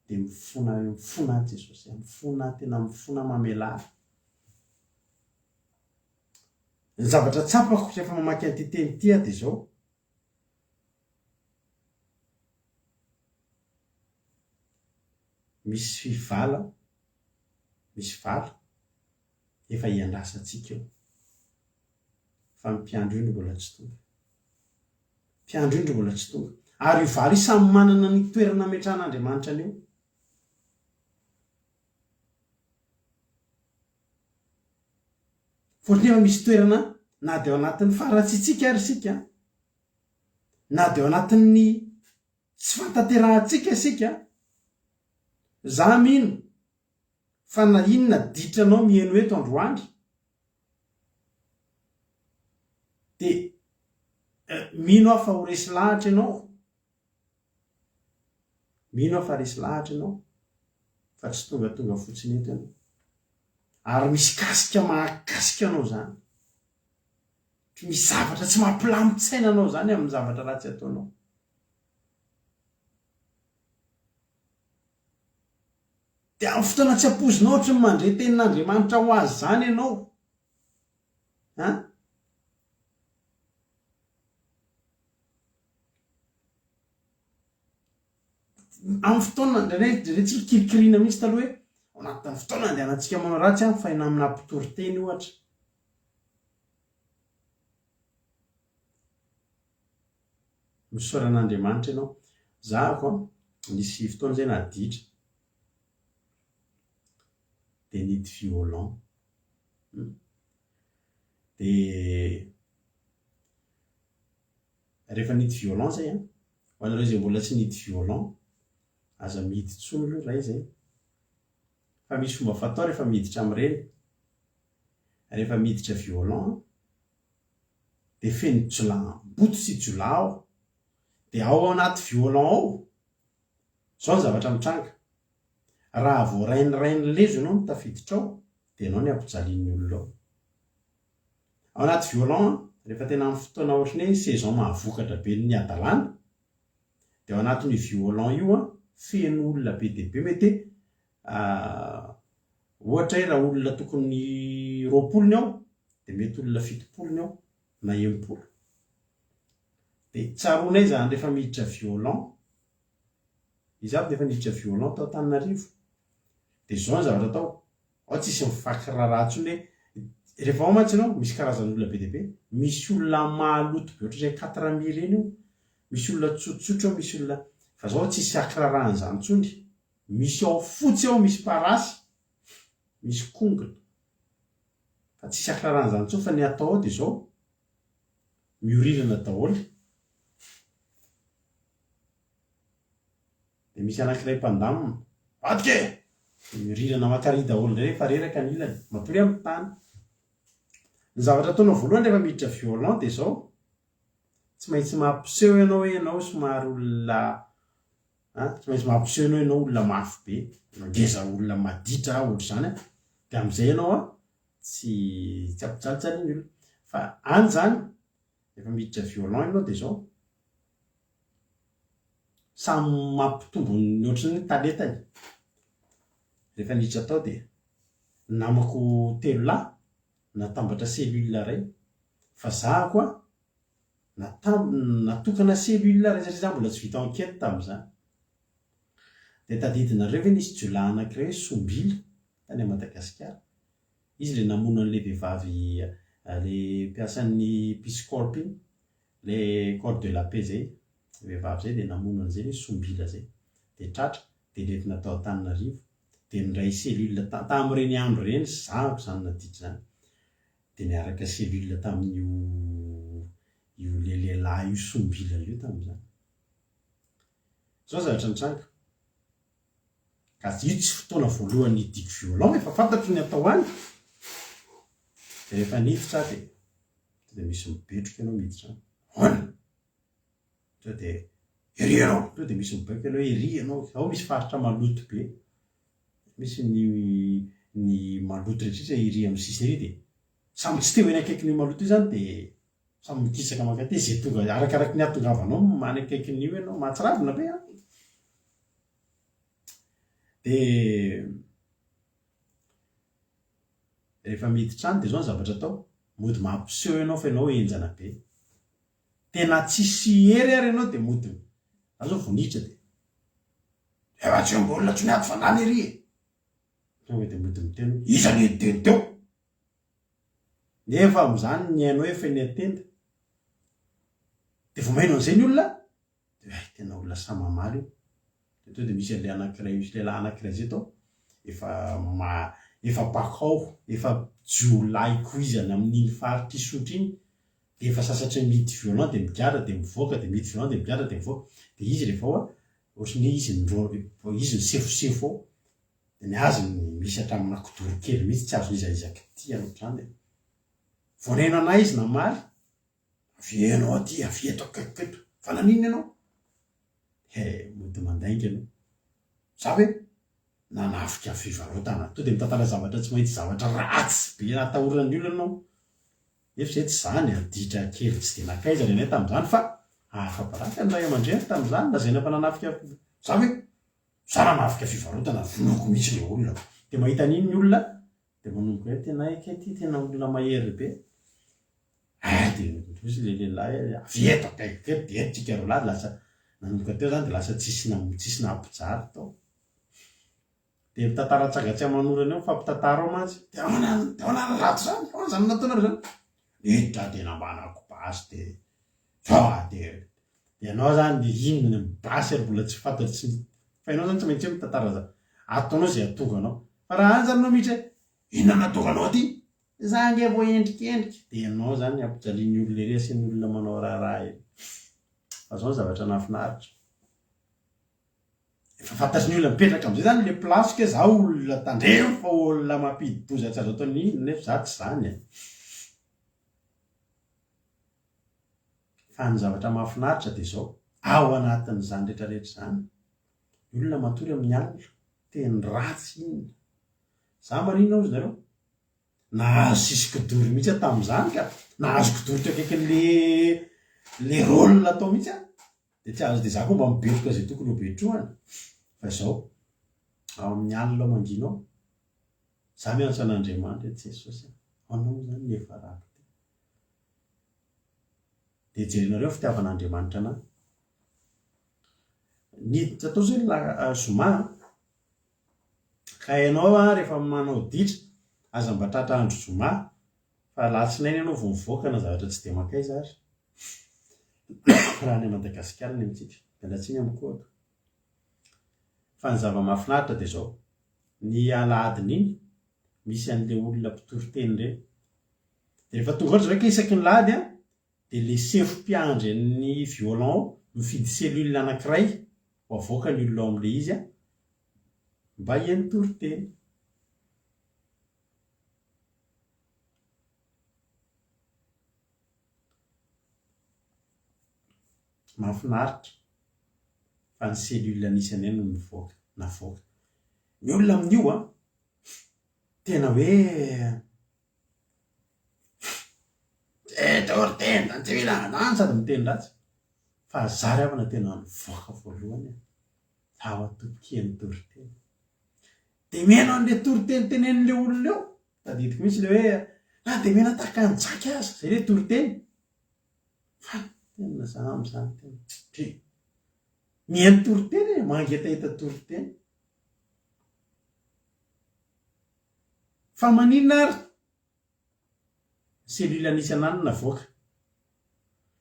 de mifona Jesosy mifona tena mifona mamelà ny zavatra tsapako rehefa mamaky an'ity teny ty de zao misy vala efa hiandrasantsika eo fa ny mpiandro io mbola tsy tonga ary io vala io samy manana ny toerana ametrahan'Andriamanitra an'io fotony efa misy toerana na de ao anatin'ny faratsitsika ary sika na de ao anatin'ny tsy fantaterahantsika isika za mino fa na inona ditranao mihaino eto androandro de mino aho fa ho resy lahatra ianao fa tsy tonga fotsiny eto ianao ary misy kasika mahakasika anao zany misy zavatra tsy mampilamitsaina anao zany amin'ny zavatra ratsy ataonao de amin'ny fotoana tsy ampozinao ohatra ny mandray tenin'Andriamanitra ho azy zany ianao amin'ny fotoana ndray tsy kirikirina mihitsy taloha hoe ao anatin'ny fotoana andehanantsika manao ratsy fa ina amina mpitoroteny ohatra misoran'Andriamanitra ianao zahako nisy fotoana zay naditra de nidy violon de rehefa nidy violon zay ho anareo zay mbola tsy nidy violon aza midy tsony aloha ray zay fa misy fomba fatao rehefa miditra amin'ireny rehefa miditra violon de feno boto sy jola ao de ao anaty violon ao zao ny zavatra mitranga raha vo rainy lezo ianao nitafiditra ao de ianao ny ampijalian'ny olona ao anaty violon rehefa tena amin'ny fotoana ohatrany hoe saison mahavokatra be ny adalàna de ao anatin'io violon io feno olona be de be mety ohatra hoe raha olona tokony 20 ao de mety olona 70 ao na 80 de tsaronay zany rehefa miditra violon izy aby de efa miditra violon tao Antananarivo de zao ny zavatra atao ao tsisy mivaky rahatsony hoe rehefa ao mantsy ianao misy karazan'olona be de be misy olona mahaloto be ohatra zay 4000 eny io misy olona tsotsotro ao misy olona fa zao tsisy akirarahan'izany tsony misy ao fotsy ao misy parasy misy kongona fa tsisy akirarahan'izany tsony fa ny atao ao de zao miorirana daholo de misy anankiray mpandamina adike rirana makary daholo rehefa reraka ny ilany matory amin'ny tany. Ny zavatra ataonao voalohany rehefa miditra violon dia zao tsy maintsy mampiseho ianao hoe ianao somary olona tsy maintsy mampiseho ianao olona mafy be, ngeza olona maditra ohatr'izany dia amin'izay ianao tsy ampijalojalo ny olona. Fa any zany rehefa miditra violon ianao dia zao samy mampitombo ny ohatrany ny talentany. Rehefa niditra tao dia namako 3 lahy natambatra cellule ray, fa zaho koa natokana cellule ray satria za mbola tsy vita enquête tamin'izany. Dia tadidinareo ve nisy jiolahy anankiray Sombila tany a Madagasikara. Izy le namono an'ilay vehivavy le mpiasan'ny piscorp iny, le corps de la paix zay, vehivavy zay dia namono an'izay hoe Sombila zay. Dia tratra dia nentina tao Antananarivo dia niray cellule tamin'ireny andro ireny zahako zany naditra zany. Dia niaraka cellule tamin'io lehilahy io Sombila io tamin'izany. Zao zavatra nitranga. Ka io tsy fotoana voalohany hidiko violon efa fantatro ny atao any. Dia rehefa niditra dia misy mipetroka ianao miditra any. Hoana sao dia ery ianao, sao dia misy mibaiko ianao ery ianao. Ao misy faritra maloto be, misy ny maloto rehetrrehetra ery amin'ny sisiny ery dia samy tsy teo eny akaikin'io maloto io zany dia samy mikisaka makate zay tonga arakaraky ny ahatongavanao many akaikin'io ianao mahatsiravina be a. Dia rehefa miditra any dia zao ny zavatra atao, mody mampiseho ianao fa ianao enjana be. Tena tsisy hery ary ianao dia mody zao vonitra dia efa tsy mbola tsy niady fa nany ery tonga dia mody miteny iza ny editeny teo. Nefa amin'izany ny hainao efa ny atenda dia vomaino an'izay ny olona dia tena olona sa mamaly io. Dia to dia misy lehilahy anankiray zay tao efa bakao efa jiolaiko izany amin'iny faritra isotry iny dia efa sasatra midy violon dia migadra dia mivoaka dia midy violon dia migadra dia mivoaka. Dia izy rehefa ao ohatrany izy ny sefosefo ao dia ny azy misy hatramina kodoro kely mihitsy tsy azo izaizaky ty anohatr'izany. Voanaina anahy izy namaly avienao aty avieto akaiketo fa nanino ianao mody mandainga ianao za hoe nanafika fivarotana to dia mitantara zavatra tsy maintsy zavatra ratsy be natahoran'ny olona ianao. Efa zay tsy zany aditra kely tsy dia nakaizana anay tamin'izany fa afa-baraka ny ray aman-dreny tamin'izany lazaina fa nanafika za hoe za nanafika fivarotana vonoko mihitsy le olona. Dia mahita an'iny ny olona dia manomboka hoe tena ekety tena olona mahery be. Dia misy le lehilahy avieto akaiketo dia etika ro lahy lasa nanomboka teo zany dia lasa tsisy nampijary tao. Dia mitantara tsagatsy amanorana eo fampitantara ao mantsy dia ahoana ratsy zany, ahoana zany nataonareo zany. Hiditra dia nambanako basy dia dia ianao zany inona ny basy ary mbola tsy fantatsy fa ianao zany tsy maintsy mitantara ataonao zay atonganao. Fa raha any zany anao mihitsy inona natonganao aty za nge vo endrikendrika dia ianao zany ampijalian'ny olona ery asian'ny olona manao raharaha eny. Fa zao ny zavatra nahafinaritra. Efa fantatry ny olona mipetraka amin'izay zany le plasy ke za olona tandremo fa olona mampidi-doza tsy azo atao ny inona nefa za tsy zany. Fa ny zavatra mahafinaritra dia zao ao anatin'izany rehetrarehetra zany ny olona matory amin'ny alina teny ratsy inona. Za marinona ozy nareo nahazo sisy kodoro mihitsy tamin'izany ka nahazo kodoro teo akaikin'le rôle atao mihitsy dia tsy azo dia za koa mba mibetroka zay tokony ho betrohana. Fa izao ao amin'ny alina manginao za miantso an'Andriamanitra tsy Jesosy anao zany ny efa rako dia jerinareo fitiavan'Andriamanitra anahy. Niditra tao zay zoma ka ianao rehefa manao ditra aza mba tratra andro zoma fa alatsinainy ianao vao mivoaka na zavatra tsy dia makaiza ary raha ny Madagasikara ny amintsika mialatsiny amin'ny kohaka. Fa ny zava-mahafinaritra dia zao ny alahadiny iny misy an'ilay olona mpitory-teny ireny dia rehefa tonga ohatra raika isaky ny lahady dia le sefo mpiandry ny violon ao mifidy cellule anankiray ho avoaka ny olona ao amin'ilay izy mba eny toriteny. Mahafinaritra fa ny selula anisany eny no mivoaka navoaka. Ny olona amin'io a tena hoe toriteny zany tsy mila anany sady miteny ratsy fa zary avana tena nivoaka voalohany ao atopokeny toriteny. De mena an'le toriteny tenen'le olona eo tadidiko mihitsy le hoe de mena tahaka anjaka azy zay le toriteny fa tena za am'zany tena mihaino toriteny mangetaheta toriteny fa maninona ary selula nisy anany navoaka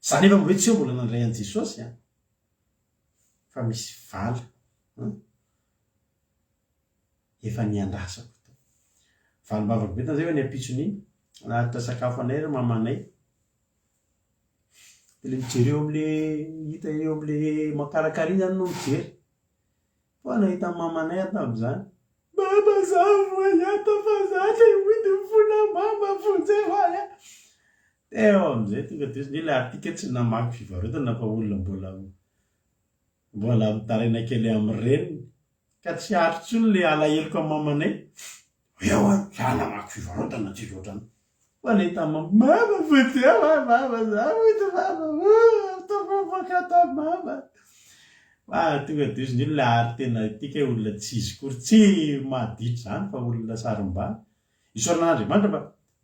zany efa hoe tsy eo mbola nandray an' Jesosy fa misy vala efa niandrasako to valom-bavako betana zay hoe ny ampitsony nahitra sakafo anay ry mamanay de le mijery eo am'le hita eo am'le makarakary zany no mijery fa nahita mamanay atam'zany mama za voanyata fa za le hoidy mifona mama fonjay valy eo am'izay tonga de ny le artika tsy namaky fivarotana fa olona mbola mitaraina kely am'reniny ka tsy ary tsony le alaheloko amin'ny mamanay eo a za namaky fivarotana tsy loatrany fa nahita mama fonjay mama za hoidy mama tafafaka mama tonga de izy ny le ary tena tika olona tsy izy kory tsy mahaditra zany fa olona sarom-ba isoran'Andriamanitra fa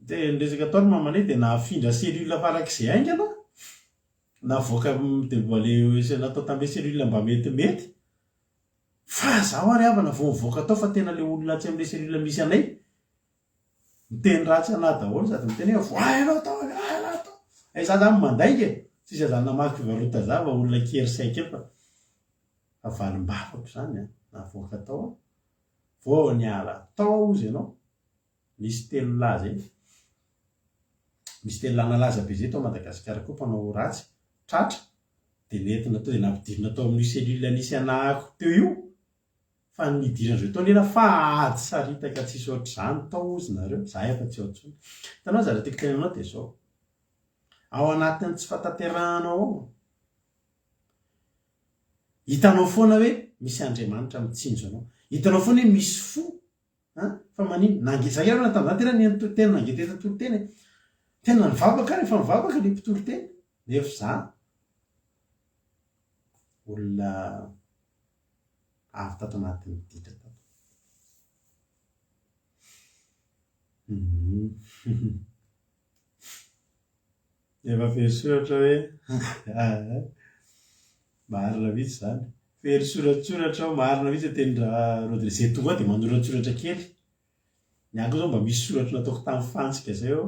de nresaka ataony mamanay de nahafindra selula farak'izay aingana navoaka de mbola le natao tam'le selula mba metimety fa zaho ary avana vo mivoaka tao fa tena le olona tsy am'le selula misy anay miteny ratsy anahy daholo sady miteny hoe voainao tao za zany mandainga tsisy zany namaky fivarota za fa olona kery saika fa valim-bavako zany navoaka tao vo niala tao izy ianao misy telo lahy zay misy telo lahy nalaza be zay tao Madagasikara koa mpanao ratsy tratra de nentina tao de nampidirina tao amin'ny selula nisy anahako teo io fa nidirandreo tao nena fa ady saritaka tsisy ohatr'izany tao izy nareo za efa tsy ohatr'izany hitanao zara tiako tenenao de zao ao anatiny tsy fatanteranao ao hitanao foana hoe misy Andriamanitra mitsinjo anao hitanao foana hoe misy fo fa manino nangesakera na tam'zany tena ny tena nangeteta toriteny tena nivavaka rehefa mivavaka le mpitoriteny nefa za olona avy tato anatin'ny ditra tato efa ferisoratra hoe marina vitsy zany ferisoratsoratra ao marina vitsy ateny rodri zay tonga de manoratsoratra kely ny anko zao mba misy soratra nataoko tamin'ny fantsika zay ao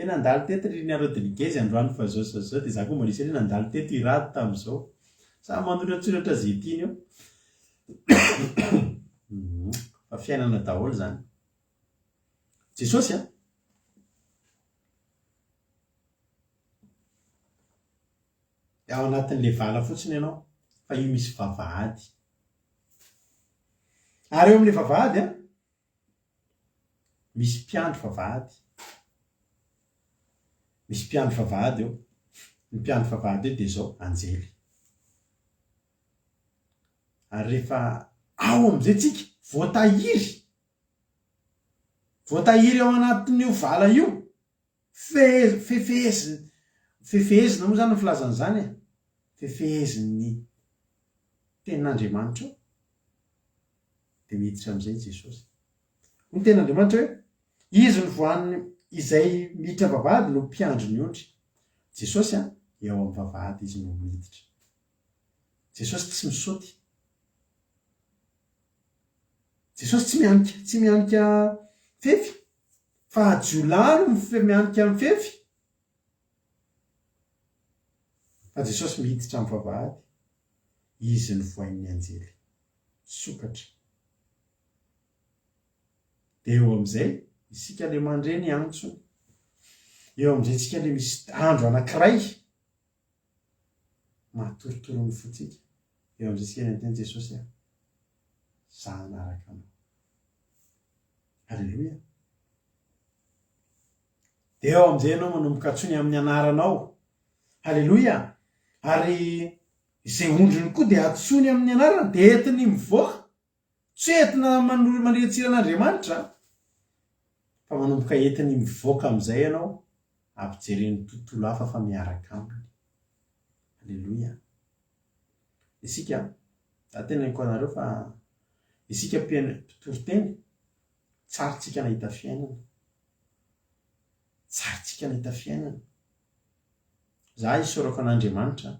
nandalo teto ry ny Rodriguez androany fa zao de za koa mba nisy hoe nandalo teto irady tam'izao sa manoratsoratra zay tiany eo fa fiainana daholo zany Jesosy ao anatin'le vala fotsiny ianao fa io misy vavahady ary eo am'le vavahady misy mpiandro vavahady eo ny mpiandro vavahady eo de zao anjely ary rehefa ao am'izay tsika voatahiry ao anatin'io vala io fefehezina moa zany ny filazany zany fefeheziny tenin'Andriamanitra eo de miditra am'izay Jesosy ny tenin'Andriamanitra hoe izy ny voaniny izay miditra vavahady no mpiandro ny ondry Jesosy eo amin'ny vavahady izy no miditra Jesosy tsy misaoty Jesosy tsy mianika fefy fa ajolano mianika amin'ny fefy fa Jesosy miditra amin'ny vavahady izy ny voain'ny anjely sokatra de eo am'izay isika le mandreny antsony eo am'izay tsika le misy andro anankiray mahatorotoro ny fotsika eo am'izay tsika ny anteny Jesosy za anaraka anao. Halleloia. De eo am'izay ianao manomboka atsony amin'ny anaranao. Halleloia. Ary izay ondriny koa de atsony amin'ny anarana de entiny mivoaka, tsy entina mandriatsiran'Andriamanitra fa manomboka entiny mivoaka am'izay ianao ampijereny tontolo hafa fa miaraka aminy. Halleloia. Isika tena ko anareo fa isika mpitoroteny tsarytsika nahita fiainana, tsarytsika nahita fiainana. Za isorako an'Andriamanitra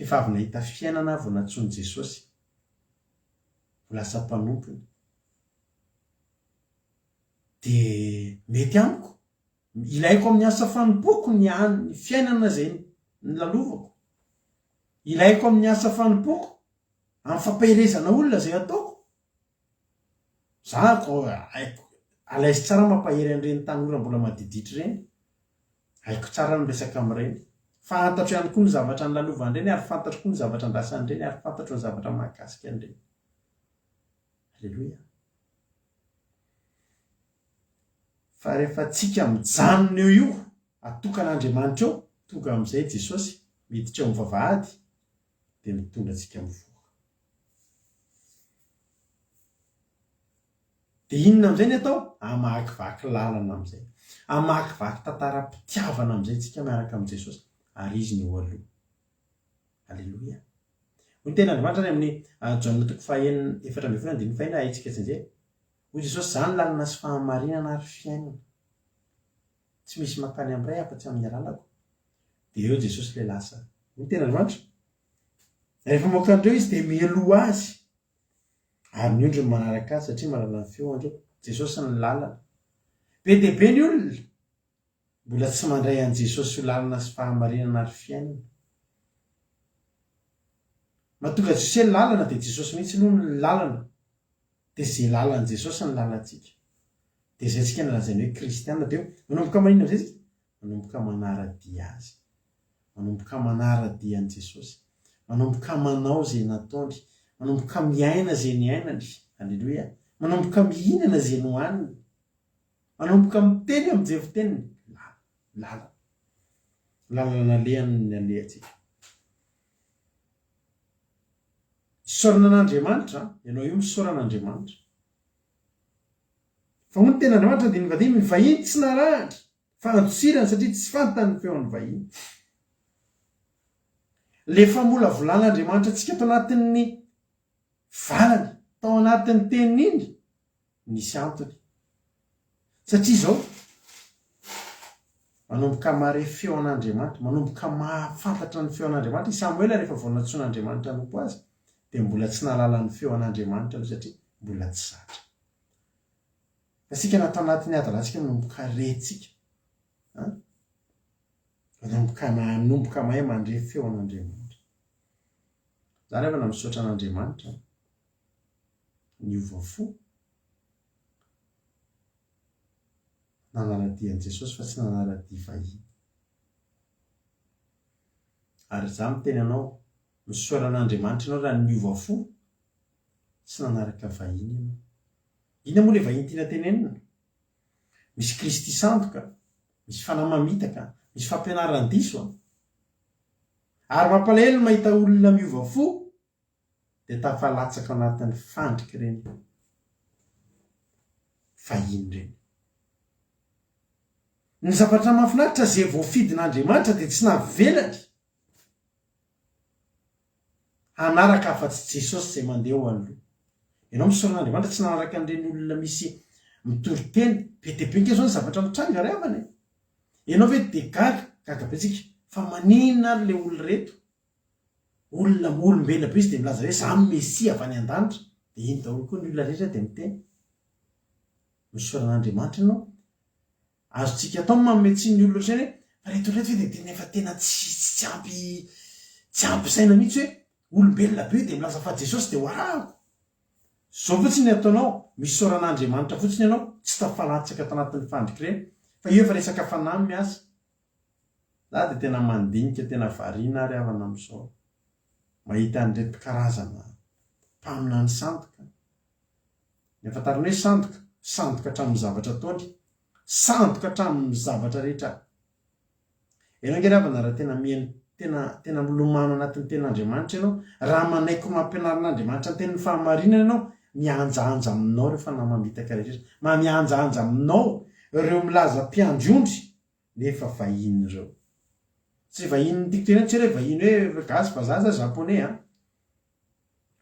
fa avy nahita fiainana vao natsony Jesosy ho lasa mpanompony. De mety amiko ilaiko amin'ny asa fanompoko ny fiainana zay nilalovako, ilaiko amin'ny asa fanompoko amin'ny fampahirezana olona zay ataoko. Za ko haiko alaisy tsara mampahery an'ireny tanora mbola madiditra ireny, haiko tsara miresaka amin'ireny, fantatro ihany koa ny zavatra nilalovany ireny, ary fantatro koa ny zavatra ndrasany ireny, ary fantatro ny zavatra mahakasika an'ireny. Halleloia. Fa rehefa tsika mijanona eo io atokan'Andriamanitra eo, tonga amin'izay Jesosy miditra eo mivavahady de mitondra antsika mivoaka. De inona amin'izay ny atao? Amakivaky lalana amin'izay, amakivaky tantaram-pitiavana amin'izay tsika miaraka amin'i Jesosy, ary izy ny eo aloha. Halleloia. Hoy ny ten'Andriamanitra any amin'ny Jaona 4:4-5 haitsika tsin'izay. Hoy Jesosy, zany lalana sy fahamarinana ary fiainana. Tsy misy mankany amin'ray afa-tsy amin'ny alalako. De eo Jesosy le lasa. Hoy ny ten'Andriamanitra. Rehefa mamoaka andreo izy de mialoha azy. Ary ny ondriny manaraka azy satria mahalala ny feo andreo. Jesosy ny lalana. Be dia be ny olona mbola tsy mandray an' Jesosy ho lalana sy fahamarinana ary fiainana. Mahatonga Jesosy ny lalana de Jesosy mihitsy no ny lalana. De zay lalan'i Jesosy ny lalantsika. De zay tsika nalazainy hoe kristianina. De manomboka maninona amin'izay tsika? Manomboka manara-dia azy, manomboka manara-dia an'i Jesosy, manomboka manao zay nataony, manomboka miaina zay niainany. Halleloia. Manomboka mihinana zay nohaniny, manomboka miteny amin'izay fiteniny. Lalana. Lalana nalehany alehantsika. Saorana an'Andriamanitra, ianao io misaorana an'Andriamanitra. Fa hoy ny ten'Andriamanitra dia ny vahiny, ny vahiny tsy narahatra fa andosirana satria tsy fantany ny feon'ny vahiny. Le famolavolan'Andriamanitra antsika tao anatin'ny valany, tao anatin'ny teniny iny, nisy antony. Satria izao manomboka mahare feo an'Andriamanitra, manomboka mahafantatra ny feo an'Andriamanitra. I Samuela rehefa vao natsoin'Andriamanitra hanompo azy dia mbola tsy nahalala ny feo an'Andriamanitra satria mbola tsy zatra. Fasika natao anatin'ny adalantsika manomboka rentsika. Manomboka mahay mandre feo an'Andriamanitra. Za rehefa namisaotra an'Andriamanitra niova fo, nanara-dia an'i Jesosy fa tsy nanara-dia vahiny. Ary za miteny anao, misaotra an'Andriamanitra ianao raha niova fo, tsy nanaraka vahiny ianao. Inona moa le vahiny tiana tenenina? Misy Kristy sandoka, misy fanahy mamitaka, misy fampianaran-diso. Ary mampalahelo mahita olona miova fo dia tafalatsaka anatin'ny fandrika ireny vahiny ireny. Ny zavatra mahafinaritra zay voafidin'Andriamanitra dia tsy navelany hanaraka afa-tsy Jesosy zay mandeha eo aloha. Ianao misaorana an'Andriamanitra tsy nanaraka an'ireny olona misy mitoriteny be dia be zao ny zavatra mitranga ry havana. Ianao ve dia gaga betsika fa maninona ary le olona reto? Olona olombelona be izy dia milaza hoe zany Mesia avy any an-danitra. Dia iny daholo koa ny olona rehetra dia miteny. Misaorana an'Andriamanitra ianao. Azontsika atao mametsihy ny olona ohatrany hoe reto reto dia tena efa tena tsy ampy saina mihitsy hoe olombelona be dia milaza fa Jesosy dia hoarahako. Zao fotsiny ataonao, misaorana an'Andriamanitra fotsiny ianao, tsy tafalatsaka tao anatin'ny fandrika ireny. Fa io efa resaka fanahy miasa. Za dia tena mandinika, tena variana ary havana amin'izao. Mahita an'ireto karazana mpaminany sandoka, efantarina hoe sandoka hatramin'ny zavatra ataony, sandoka hatramin'ny zavatra rehetra. Ianao ngeravana raha tena milomano anatin'ny ten'Andriamanitra ianao, raha manaiky mampianarin'Andriamanitra ny tenin'ny fahamarinana ianao, mianjaanja aminao rehefa namamitaka rehetra, mianjaanja aminao ireo milaza mpiandriondry nefa vahiny ireo. Tsy vahiny tiako tena tsy hoe vahiny hoe gasy vazaza japonais a.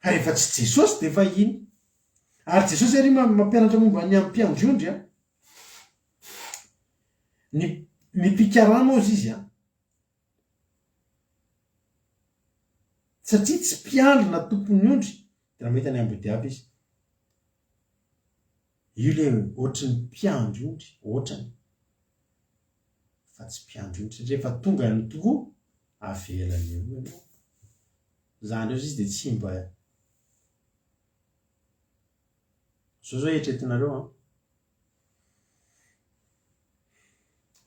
Rehefa tsy Jesosy dia vahiny. Ary Jesosy ary mampianatra momba ny amin'ny mpiandriondry a. Ny pikarana ozy izy a. Satria tsy mpiandrina tompony ondry dia raha mahita ny ambodiabo izy. Io le ohatry ny mpiandriondry, ohatrany. Fa tsy mpiandriondry satria efa tonga ny tokoa avelany eo ianao. Zany eo izy dia tsy mba zao eritreretinareo a.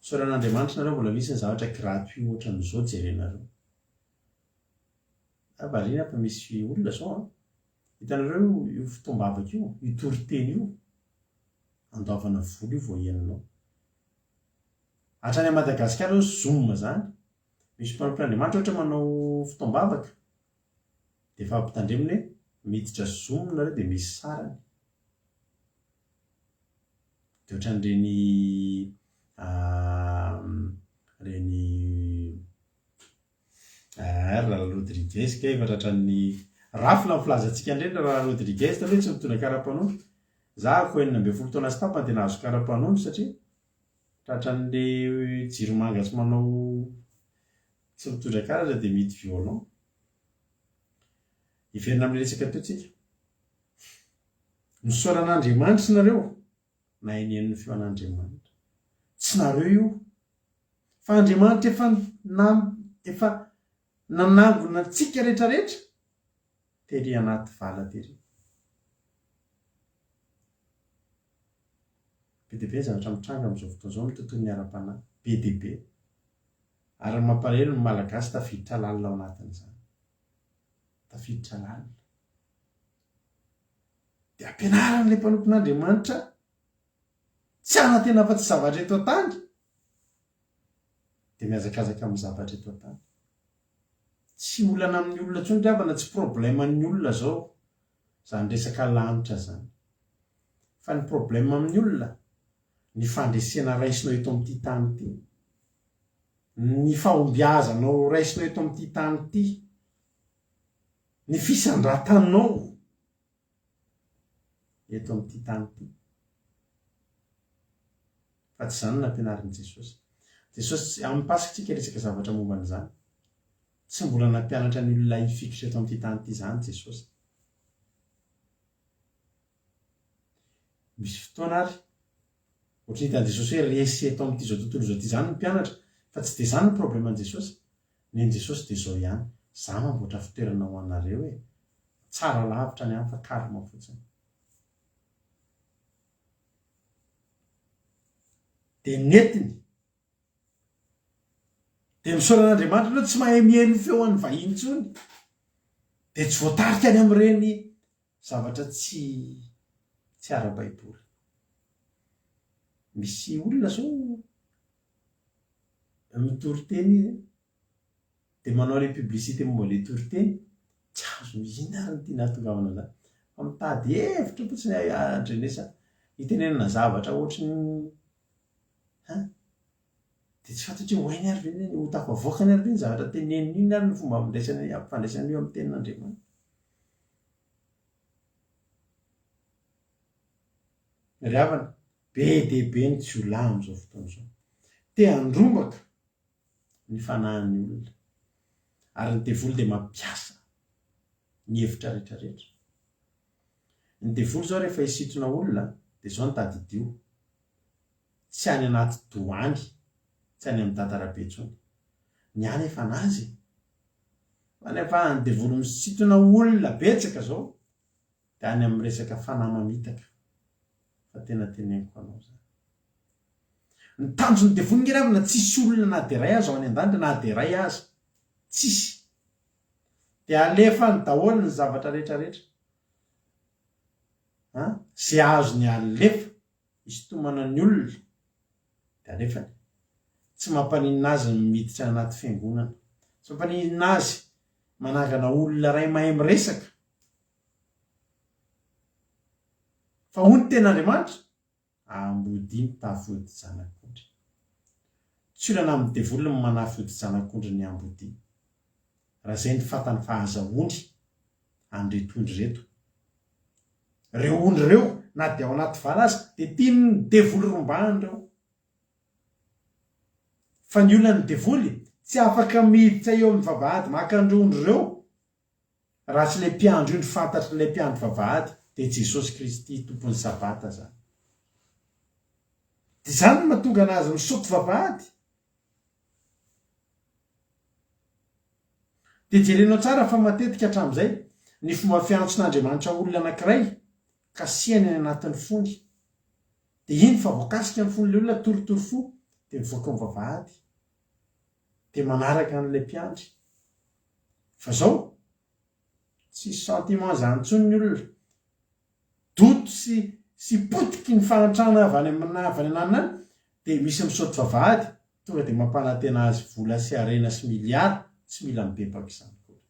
Soran'Andriamanitra nareo mbola misy ny zavatra gratuit ohatran'izao jerenareo. Avarina fa misy olona zao a. Hitanareo io fitombavaka io, io toriteny io. Andaovana volo io vao henonao. Hatrany Madagasikara io zoom zany. Misy mpanompon'Andriamanitra ohatra manao fitombavaka. Dia efa ampitandreminy hoe miditra zoom nareo dia misy sarany. Dia ohatran'ireny Rala Rodriguez ka efa tratran'ny rafina ny filazantsika indreny Rala Rodriguez taloha tsy mitondra karapanondro. Za ko 19 taona sy tapany dia nahazo karapanondro satria tratran'le jiromanga tsy manao tsy mitondra karaza dia mity violon. Iverina amin'ny resaka teo tsika. Misaoran'Andriamanitra nareo na enen'ny feo an'Andriamanitra. Tsy nareo io. Fa Andriamanitra efa nanangona antsika rehetrarehetra tery anaty vala tery. Be dia be zavatra mitranga amin'izao fotoana izao ny tontolon'ny ara-panahy. Be dia be. Ary mampalahelo ny malagasy tafiditra lalina ao anatin'izany. Tafiditra lalina. Dia ampianaran'ilay mpanompon'Andriamanitra tsy hanantena afa-tsy zavatra eto an-tany dia miazakazaka amin'ny zavatra eto an-tany. Tsy olana amin'ny olona intsony ravana, tsy problème amin'ny olona zao zany resaka lanitra zany. Fa ny problème amin'ny olona ny fandresena raisinao eto amin'ity tany ity, ny fahombiazanao raisinao eto amin'ity tany ity, ny fisandratanao eto amin'ity tany ity. Fa tsy zany nampianarin'i Jesosy. Jesosy amin'ny pasitsika resaka zavatra momba an'izany. Tsy mbola nampianatra ny olona hifikitra eto amin'ity tany ity zany Jesosy. Misy fotoana ary ohatry ny hitan'i Jesosy hoe resy eto amin'ity zao tontolo izao ity zany ny mpianatra. Fa tsy dia zany ny problème an'i Jesosy. Ny an'i Jesosy dia izao ihany. Za mamboatra fitoerana ho anareo hoe tsara lavitra ny amin'ny fa karma fotsiny. Dia netiny. Dia misaoran'Andriamanitra ianao tsy mahay mihaino feo an'ny vahiny intsony. Dia tsy voatarika any amin'ireny zavatra tsy ara-baiboly. Misy olona zao mitoriteny dia manao ilay publicité momba ilay toriteny. Tsy azo mihina ary ny tiana hatongavana zany. Fa mitady hevitra fotsiny andrenesa hitenenana zavatra ohatry ny dia tsy fantatry hoe hoainy ary ve ho tafavoakany ary ve ny zavatra teneniny iny ary ny fomba ampifandraisany eo amin'ny tenin'Andriamanitra. Ry havana, be dia be ny jiolahy amin'izao fotoana izao. Te handrombaka ny fanahin'ny olona. Ary ny devoly dia mampiasa ny hevitra rehetrarehetra. Ny devoly izao rehefa hisintona olona dia izao ny tadidio. Tsy any anaty doany, tsy any amin'ny tantara-be intsony. Ny any efa anazy. Fa nefa ny devoly misintona olona betsaka izao dia any amin'ny resaka fanahy mamitaka. Fa tena teneniko anao zany. Ny tanjon'ny devoly ngeravina tsisy olona na dia iray aza ao any an-danitra na dia iray aza. Tsisy. Dia alefa ny daholo ny zavatra rehetrarehetra. zay azo ny alefa isotomana ny olona de alefany tsy mampaninina azy miditra anaty fiangonana tsy mampaninina azy manangana olona ray mahay miresaka fa hoy ny ten'Andriamanitra ambodiny tafody zanak'ondry tsy olana amin'ny devolony manafody zanak'ondry ny ambodiny raha zay ny fatany fahazahoany andretondry reto reo ondry reo na de ao anaty vala azy de tiany ny devoly rombahany reo fa ny olona ny devoly tsy afaka miditra eo amin'ny vavahady maka andreo ondry reo raha tsy le mpiandro io ny fantatry le mpiandro vavahady de Jesosy Kristy tompon'ny sabata zany de zany no mahatonga anazy misaoty vavahady de jerenao tsara fa matetika hatramin'izay ny fomba fiantson'Andriamanitra olona anankiray kasiany any anatin'ny fony de iny fa voakasika ny fon'le olona torotoro fo de mivoaka ny vavahady de manaraka an'le mpiandry fa zao tsy sentiment zany ntsony ny olona doto sy potiky ny fahantrana avy any ananany de misy misaoty vavahady tonga de mampanantena azy vola sy arena sy miliara tsy mila mibebaka izany koa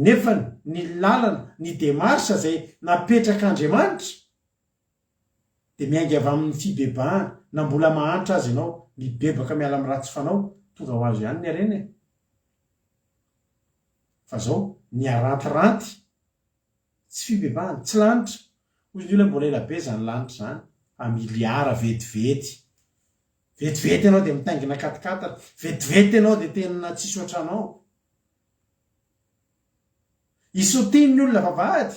nefa ny lalana ny demarsa zay napetrak'Andriamanitra de miainga avy amin'ny fibebahana na mbola mahantra azy ianao mibebaka miala amin'ny ratsy fanao tonga ho azo ihany ny arena fa zao ny arantiranty tsy fibebahana tsy lanitra hoy ny olona mbola elabe zany lanitra zany a miliara vetivety ianao de mitaingina katikatana vetivety ianao de tena tsisy ohatranao isotiny ny olona vavahady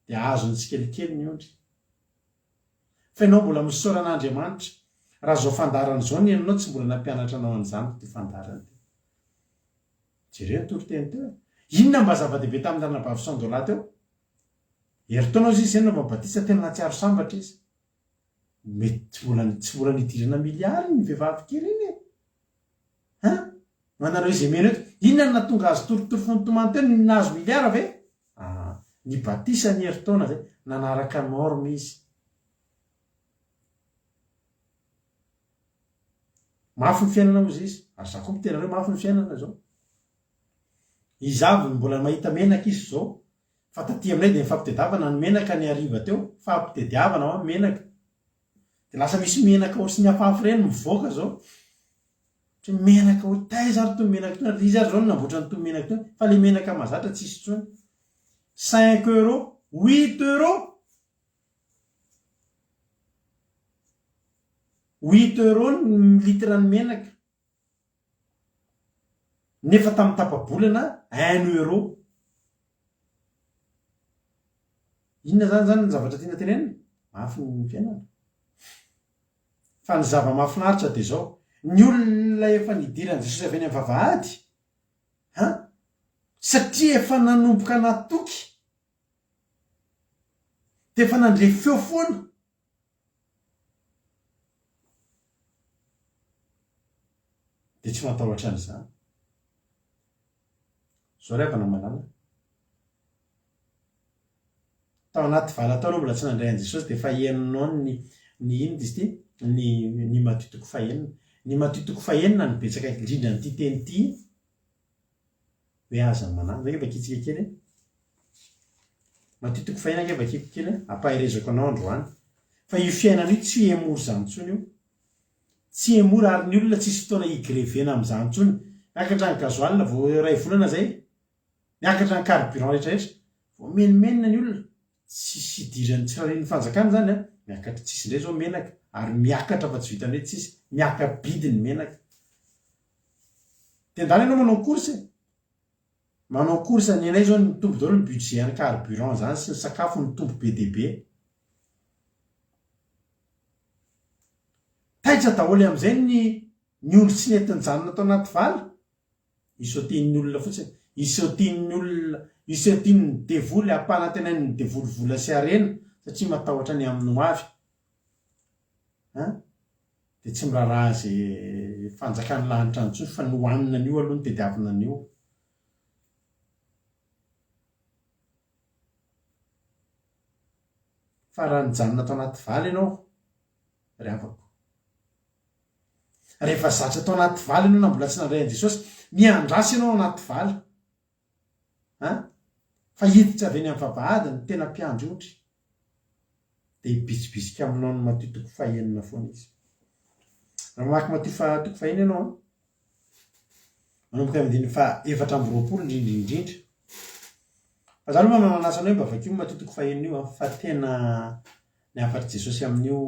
de azony tsikelikely ny ondry fa ianao mbola misaoran'Andriamanitra raha zao fandarana zao ny ianao tsy mbola nampianatra anao an'izany ty fandarana ty jereo ny toriteny teo inona mba zava-dehibe tamin'ny ranabavy Sandola teo heritaonao izy zay nao mabatisa tena natsiaro sambatra izy mety tsy mbola nidirana miliary ny vehivavy kely iny manareo izy mena eto inona ny natonga azy torotoro fony tomany teo ny nazo miliara ve ny batisa ny heritaona zay nanaraka norme izy mafy ny fiainana ozy izy ary za koa mitenareo mafy ny fiainana zao izy avy mbola mahita menaka izy zao fa taty aminay de mifampitediavana ny menaka ny ariva teo fampitediavana ao menaka de lasa misy menaka ohatsy ny afafy reny mivoaka zao menaka hoe taiza ary to menaka to izy ary zao no namboatra ny to menaka to fa le menaka mazatra tsisy tsony 5 euros 8 euros 8 euros ny litra ny menaka nefa tamin'ny tapabolana 1 euro inona zany ny zavatra tiana tenenina mafy ny fiainana fa ny zava-mahafinaritra de zao ny olona efa nidirany Jesosy avy eny amin'ny vavahady satria efa nanomboka natoky de efa nandre feo foana de tsy matahotra an'izany zao rehefa namalala tao anaty vala tao aloha mbola tsy nandray an' Jesosy de fa enonao ny ino dizy ty ny matitoko fahenina ny matitoko fahenina ny betsaka indrindra ny ty teny ty hoe aza manana zay nge vakitsika kely matitoko fahenina nge vakiko kely ampahirezako anao androany fa io fiainana io tsy emory zany ntsony io tsy emory ary ny olona tsisy fotoana igrevena am'izany ntsony miakatra ny gazoalina vo ray volana zay miakatra ny carburant rehetrarehetra vo menimenina ny olona tsisy idirany tsy raha reny fanjakana zany miakatra tsisy ndray zao menaka ary miakatra fa tsy vitany hoe tsisy miaka-bidy ny menaka tendany ianao manao course ny anay zao nitombo daholo ny budget any carburant zany sy ny sakafo nitombo be debe taitra daholo am'izay ny olo tsy netiny janona atao anaty vala isotin'ny olona fotsiny isotin'ny olona isotin'ny devoly ampanantenany devoly vola sy arena satria matahotra ny amin'ny hoavy de tsy miraraha zay fanjakany lanitra antsony fa nohanina an'io aloha ny tediavina an'io fa raha nijanona atao anaty valy ianao ry avako, rehefa zatra atao anaty valy ianao na mbola tsy nandray an' Jesosy, miandrasy ianao anaty valy fa hiditra avy eny amin'ny vavahady ny tena mpiandry otry, dia hibitsibitsika aminao no matio toko fahenina foana izy. Raha mamaky matio toko fahena ianao manomboka amin'ny fa 420 indrindra. Fa za aloha mananasa anao hoe mba vakio matio toko fahenina io fa tena niafatry Jesosy amin'io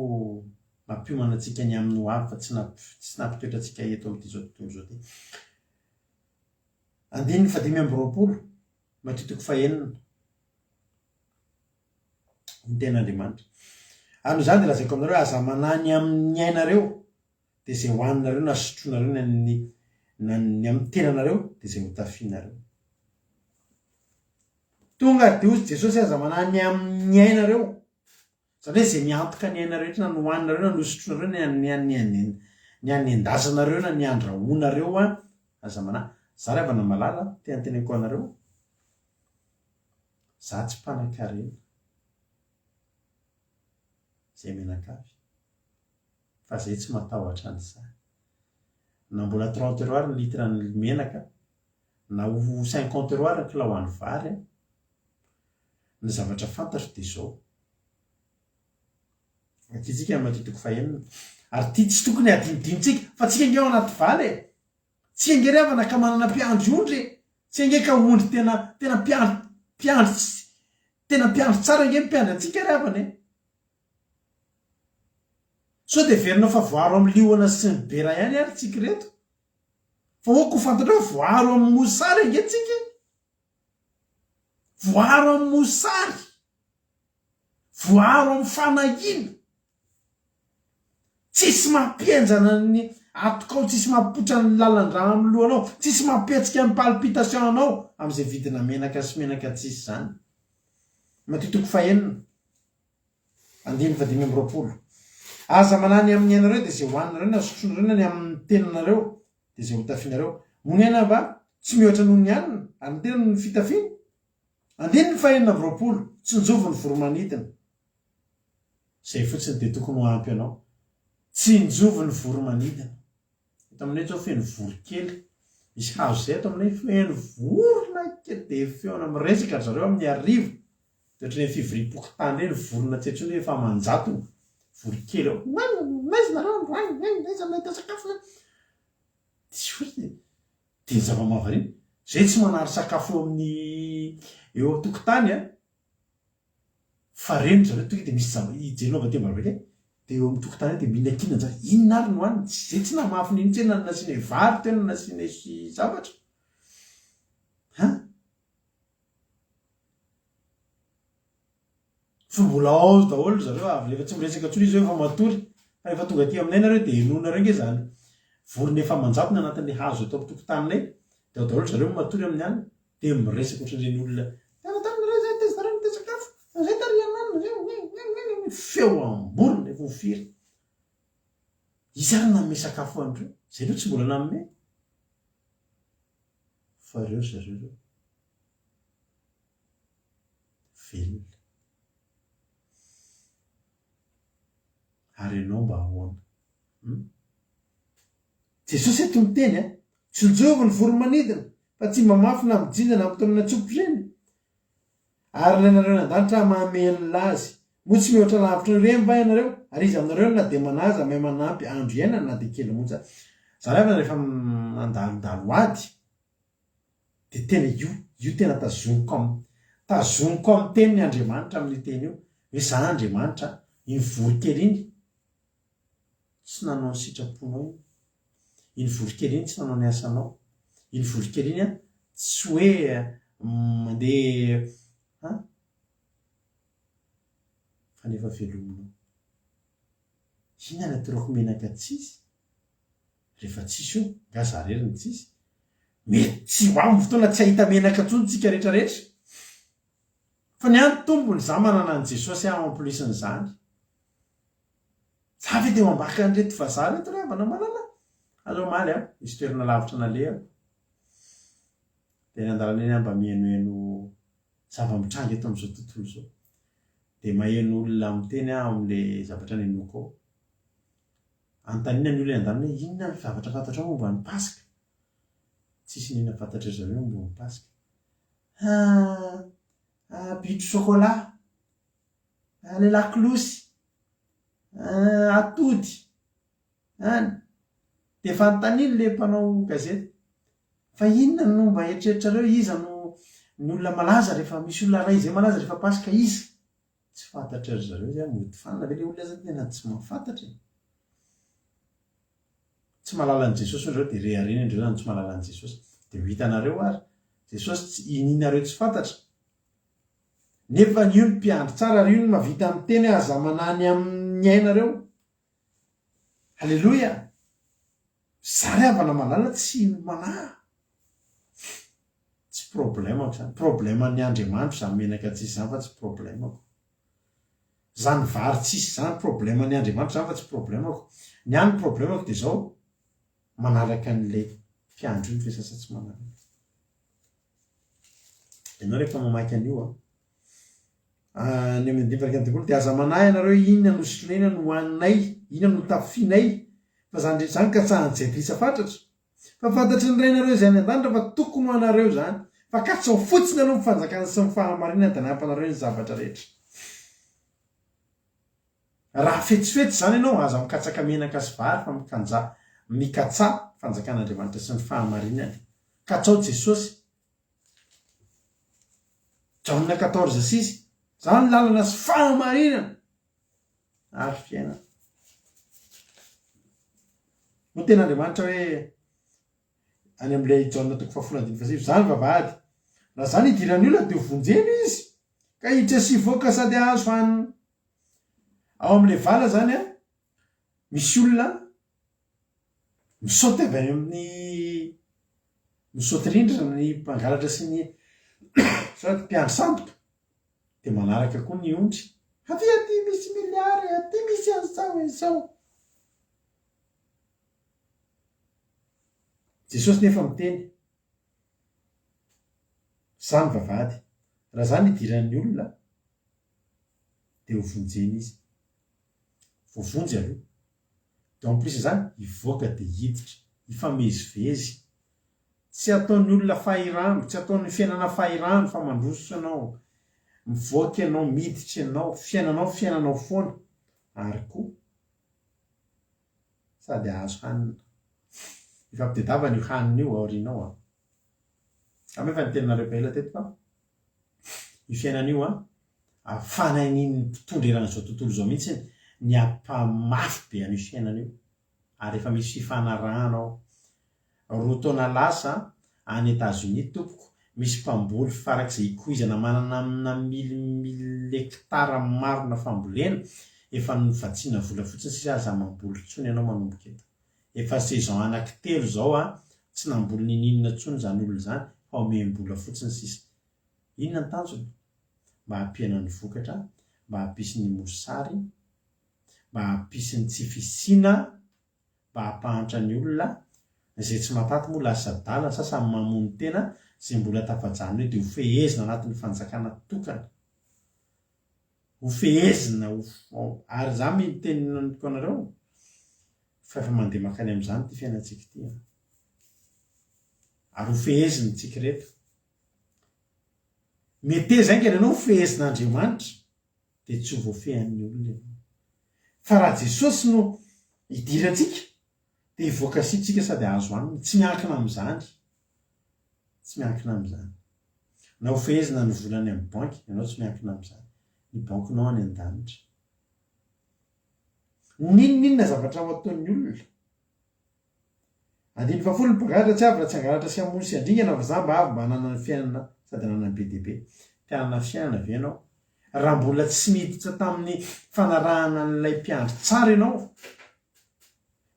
mampiomana antsika ny amin'ny ho avy fa tsy nampitoetra antsika eto amin'ity zao tontolo zao ty. 520 matio toko fahenina ny ten'Andriamanitra. Ano zany dia lazaiko aminareo aza manany amin'ny ainareo dia izay hoaninareo na sotronareo ny amin'ny tenanareo dia izay hotafianareo. Tonga dia ozy Jesosy aza manany amin'ny ainareo, satria izay miantoka ny ainareo rehetra na ny hoaninareo na ny sotronareo ny anendazanareo na ny andrahoanareo aza mana. Za rehefa namalala tenteneko anareo, za tsy mpanan-karena izay menakavy, fa izay tsy matahotra an'izany. Na mbola 30 euro ary ny litra ny menaka, na ho 50 euro ary ny kilao any vary, ny zavatra fantatro dia izao. Akitsika matio toko fahenina, ary tia tsy tokony hadinidinitsika fa tsika ingeo anaty valy e, tsy ange ry havana ka manana mpiandry ondry, tsy ange ka ondry tena mpiandry tsara ange mpiandry antsika ry havana e. So dia verinao fa voaro amin'ny lihoana sy ny bera ihany ary tsika reto, fa hoako fantatra hoe voaro amin'ny mosary ange tsika, voaro amin'ny mosary, voaro amin'ny fanahina, tsisy mampienjana ny atokao, tsisy mampotra ny lalan-drano amin'ny lohanao, tsisy mampetsika ny palpitation anao amin'izay vidina menaka sy menaka tsisy zany. Matio toko fahenina 520. Aza manany amin'ny ainareo dia izay hoaninareo na sotronareo na ny amin'ny tenanareo dia izay hotafianareo. Mony aina va tsy mihoatra noho ny anina ary ny tena no ny fitafiana. 520 tsy njovy ny voromanidina, izay fotsiny dia tokony ho ampy anao. Tsy njovy ny voromanidina. Eto aminay zao feno vorokely, misy hazo izay eto aminay feno vorona kely dia feona miresaka ry zareo amin'ny arivo, dia ohatran'ny fivoriam-pokotany ireny vorona tsetry hoe efa manjato vorokely ao. Maizina mahita sakafo tsy hoe dia zava-mahavariana. Zay tsy manary sakafo eo an-tokotany fa reny zareo tonga dia misy ijenao avy aty Ambaravika dia eo amin'ny tokotany dia mila kinana zany, inona ary no haniny, zay tsy namafy n'iny tena na nasiana vary tena nasiana zavatra fa mbola ao daholo zareo avy rehefa tsy miresaka ntsony izy efa matory, fa rehefa tonga aty aminay nareo dia enonareo nge zany vorona efa manjatona anatin'ny hazo atao amin'ny tokotaninay, dia ao daholo zareo matory amin'ny any dia miresaka ohatran'ireny olona feo amborona efa hofiry. Izy ary nanome sakafo andreo, izay aloha tsy mbola nanome, fa reo zareo reo velona. Ary ianao mba ahoana? Jesosy eto miteny tsy njovy ny voromanidina fa tsy mba mafy na mijinja na ampitonina tsopo ireny. Ary ilainareo ny an-danitra mahame lazy, moa tsy mihoatra lavitra ireny va ianareo, ary izy aminareo na dia manaza mahay manampy andro iainana na dia kely monja. Zareo rehefa mandalondalo ady dia tena io tena tazoniko amin'ny tenin'ny Andriamanitra amin'ny teny io hoe za Andriamanitra iny vorokely iny tsy nanao ny sitraponao, iny vorokely iny tsy nanao ny asanao, iny vorokely iny tsy hoe mandeha fa nefa velominao. Iny any atorako menaka tsisy, rehefa tsisy io nga zareriny tsisy, mety tsy ho amin'ny fotoana tsy ahita menaka ntsony tsika rehetrarehetra, fa ny any tompony za manana an' Jesosy amploisin'izany. Za ve dia mambaka an'ireto vazaha reto ry havana malala, azo maly misy toerana lavitra nalehako dia ny andalana eny mba mihainohaino zava-mitranga eto amin'izao tontolo izao. dia mahen'olona miteny aho amin'ilay zavatra ny enoko ao antanina ny olona an-danina hoe inona ny zavatra fantatra ao momba ny pasika tsisy nina fantatra zareo momba ny pasika bitro chocolat le laklosy atody dia fanontaniany le mpanao gazety fa inona no mba eritreritrareo iza no ny olona malaza rehefa misy olona ray izay malaza rehefa pasika iza tsy fantatra ry zareo zany mody fanina ve le olona zany tena tsy mahafantatra tsy mahalala an' Jesosy zareo dia rehareny andreo zany tsy mahalala an' Jesosy dia ho hitanareo ary Jesosy ininareo tsy fantatra nefa io ny mpiandry tsara ary io ny mavita amin'ny teny aza manany amin'ny ainareo halleloia zary havana malala tsy manahy tsy problemako zany probleman'ny Andriamanitra zany menaka tsisy zany fa tsy problemako zany vary tsisy zany probleman'ny Andriamanitra zany fa tsy problemako ny any problemako dia zao manaraka an'ilay mpiandro iny fesasa tsy manaraka ianao rehefa mamaky an'io ny amin'ny divarika ny dia aza manahy ianareo inona no sotroina no hoaninay inona no tafianay fa zany rehetra zany ka tsahan'izay drisa fatratra fa fantatry ny rainareo izay any an-danitra fa tokony ho anareo zany fa ka tsy ho fotsiny aloha mifanjakana sy ny fahamarinana dia nampanareo ny zavatra rehetra raha fetsifetsy zany ianao aza mikatsaka menaka sy vary fa mikatsa fanjakan'Andriamanitra sy ny fahamarinany katsao Jesosy Jaona 14:6 zany lalana sy fahamarinana ary fiainana no ten'Andriamanitra hoe any amin'ilay Jaona 4:7 zany vavahady raha zany hidiran'ny olona dia hovonjeny izy ka hiditra sy hivoaka sady ahazo hanina ao amin'ilay vala zany misy olona misaoty avy any amin'ny misaoty rindrina ny mpangalatra sy ny mpiandry samboka dia manaraka koa ny ondry avy aty misy miliary aty misy an'izao izao Jesosy nefa miteny zany vavahady raha zany hidiran'ny olona dia hovonjeny izy voavonjy aloha dia en plus zany hivoaka dia hiditra hifamezivezy tsy ataon'ny olona fahirano tsy ataon'ny fiainana fahirano fa mandroso ianao mivoaka ianao miditra ianao fiainanao foana ary koa sady ahazo hanina ifampitadiavana io hanina io aorianao amefa ny teninareo mpahela teto fa io fiainana io ahafana niny mpitondra eran'izao tontolo izao mihitsy ny ampamafy be an'io fiainana io ary efa misy fifanarahana ao roa taona lasa any États-Unis tompoko misy mpamboly farak'izay ikoizana manana amina mily hektara marona fambolena efa novatsiana vola fotsiny sisa aza mamboly tsony ianao manomboka eto efa saison anankitelo zao tsy namboly nininona tsony zany olona zany fa omem-bola fotsiny sisa inona ny tanjony mba hampiana ny vokatra mba hampisy ny mosary mba hampisy ny tsy fisina mba hampahantra ny olona izay tsy mataty moa lasa dala sasany mamony tena zay mbola tafajany hoe dia ho fehezina anatin'ny fanjakana tokana ho fehezina ary za miteniko anareo fa efa mandeha makany amin'izany ty fiainantsika ty ary ho fehezina tsika reto mete zay ngeny ianao ho fehezin'Andriamanitra dia tsy ho voafehan'ny olona fa raha Jesosy no hidirantsika dia hivoaka sitsika sady ahazo hanina tsy miankina amin'izany na ho fehezina ny volany amin'ny banky ianao tsy miankina amin'izany ny bankinao any an-danitra ninona zavatra ho ataon'ny olona andiny fafolo ny mpangalatra tsy avy raha tsy angalatra sy hamono sy andringana fa za mba avy mba hanana ny fiainana sady hanana ny be dia be te hanana fiainana ve ianao raha mbola tsy miditra tamin'ny fanarahana n'ilay mpiandry tsara ianao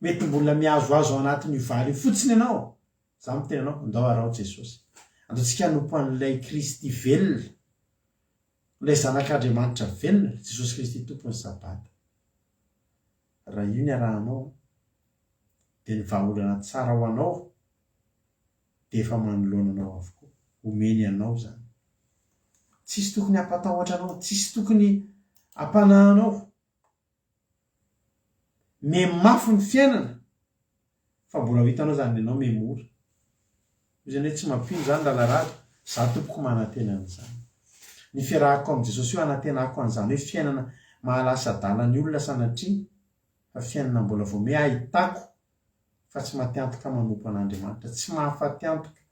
mety mbola miazoazo anatin'ny vary fotsiny ianao za miteny anao andao arao Jesosy andaontsika hanompo an'ilay Kristy velona ilay zanak'Andriamanitra velona Jesosy Kristy tompony sabata raha io ny arahanao dia ny vahaolana tsara ho anao dia efa manoloananao avokoa omeny anao zany tsisy tokony hampatahotra anao tsisy tokony ampanahanao memafy ny fiainana fa mbola ho hitanao zany ianao memora izany hoe tsy mampino zany lalarado za tompoko manantenan'izany ny fiarahako am' Jesosy io anantenako an'izany hoe fiainana mahalasa dalany olona sanatria fa fiainana mbola voame ahitako fa tsy matiantoka manompo an'Andriamanitra tsy mahafaty antoka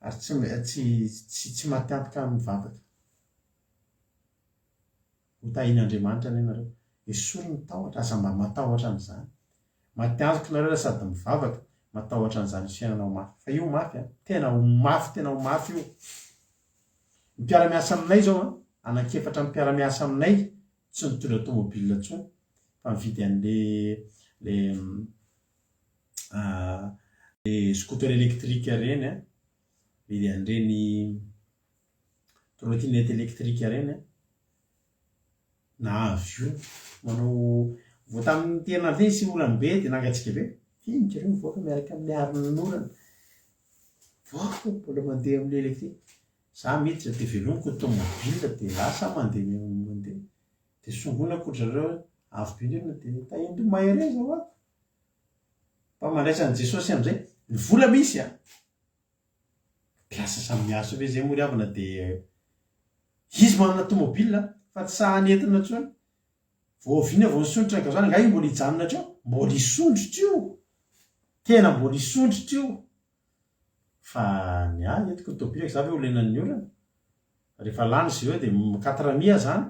ary tsy matiantoka mivavaka ho tahin'Andriamanitra ny nareo esory ny tahotra asa mba matahotra an'izany matiantoka nareo la sady mivavaka matahotra an'izany fiainana ho mafy fa io mafy tena ho mafy io ny mpiara-miasa aminay zao anakefatra ny mpiara-miasa aminay tsy nitondra tomobile ntsony fa mividy an'le scooter électrique reny vidy an'ireny trottinette électrique reny na avy io manao vo tamin'ny tena ve sy orany be dia nangatsika be finika reo mivoaka miaraka amin'ny aron'orana voaka mbola mandeha amin'ny électrique za mety dia velomiko tomobile dia lasa mandeha dia songonako zareo avy be dia tahendo mahere zao ako fa mandraisan'i Jesosy amin'izay ny vola misy piasa samihaso hoe zay moa ry havana dia izy manana tomobile fa tsy sahanentina ntsony voaviana vao nisondrotra ka zany nga io mbola hijanona treo mbola hisondrotra io tena mbola hisondrotra io fa ny entiko ny tobilako za ve olenan'ny olana rehefa lany izy eo dia 400 zany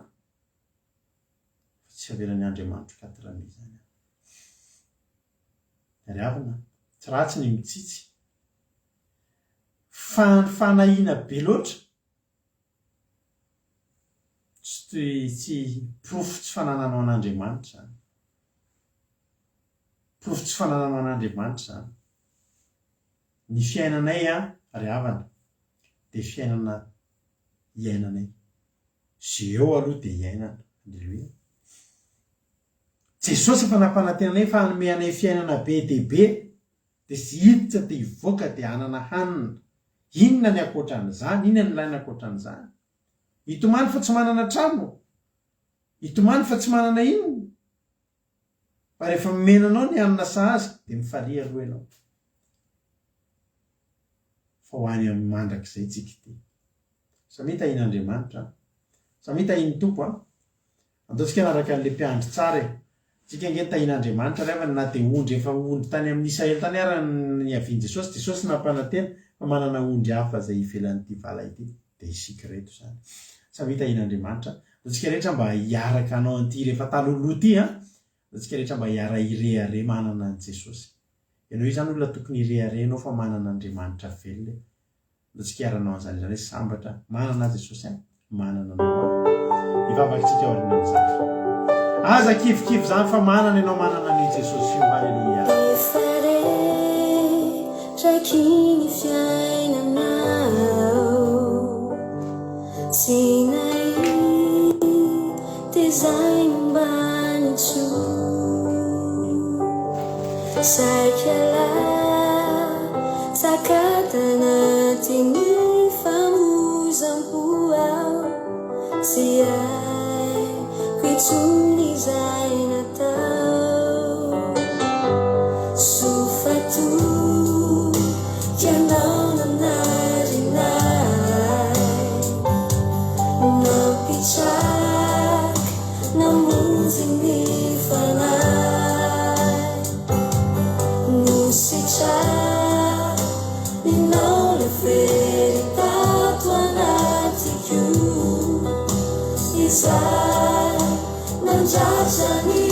tsy averan'ny Andriamanitra 400 zany ry havana tsy ratsy ny mitsitsy fanahina be loatra tsy profo tsy fanananao an'Andriamanitra zany profo tsy fanananao an'Andriamanitra zany ny fiainanay ry havana dia fiainana iainanay ze eo aloha dia iainana alleloia Jesosy efa nampanantenanay fa hanome anay fiainana be dia be dia sy hiditra dia hivoaka dia hanana hanina inona ny akoatran'izany inona ny ilaina akoatran'izany hitomany fa tsy manana trano hitomany fa tsy manana inona fa rehefa mimenanao ny hanina sahaza dia mifalia aloha ianao fa ho any amin'ny mandrak'izay tsika ity samy hitahin'Andriamanitra samy hitahin'ny tompo ataontsika anaraka an'le mpiandry tsara tsika nge tahin'Andriamanitra rehefa na dia ondry efa ondry tany amin'ny Israely tany ara ny avian'i Jesosy nampanantena fa manana ondry hafa zay ivelan'ity vala ity dia isika reto zany samy hitahin'Andriamanitra antsika rehetra mba hiaraka anao an'ity rehefa taloloha ity antsika rehetra mba hiara irehare manana an' Jesosy ianao io zany olona tokony ireharenao fa manana Andriamanitra velona antsika hiaranao an'izany zany hoe sambatra manana Jesosy manana anao ivavakintsika aorinan'izany aza kivikivy zany fa manana ianao manana ny Jesosy io halleluia Rakiny fiainanao Sinai design banitsu Sakala sakatana tini famuzampuau Siai kuitsuli zainatau Sufatu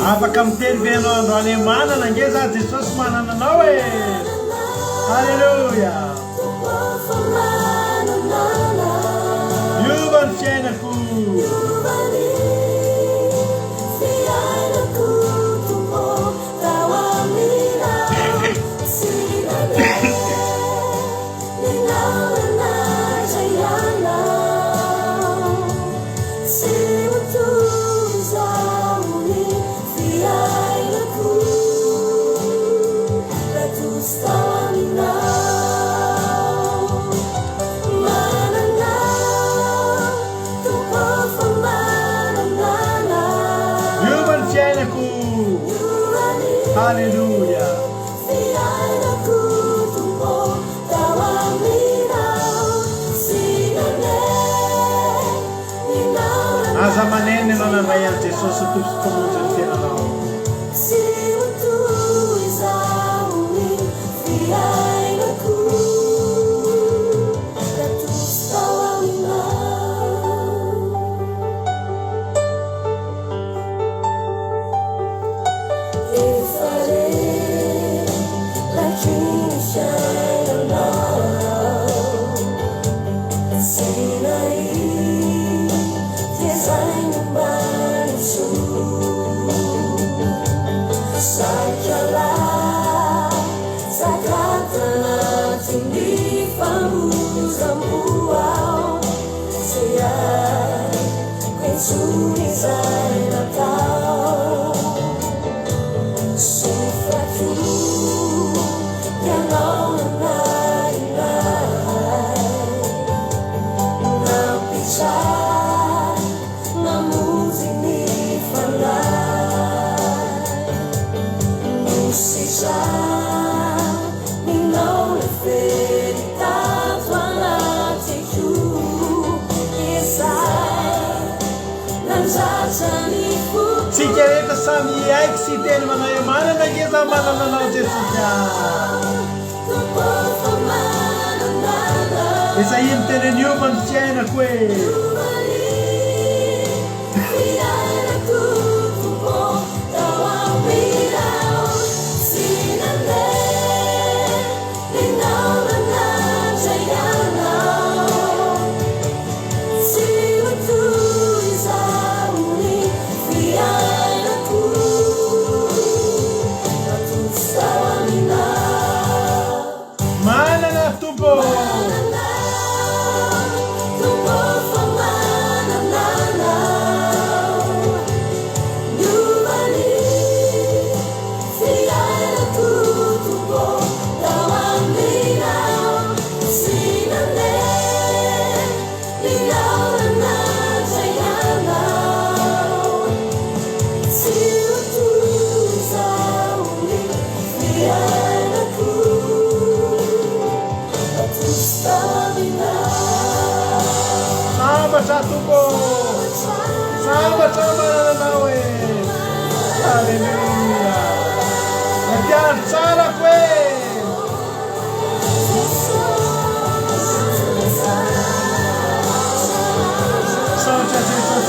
afaka miteny ve anao andro any manana nge za Jesosy manana anao halleluia iova ny fiainako Manana, tu Alleluia. Aza manene non andrai a Gesù se tu cominci a fianare. Tsika rehetra samy aiky sy teny manao manana ngeza manananao Jesosy. Efa ino tenenio mampitiainako hoe Alleluia. Andiamo Sara qui. Socia Jesús.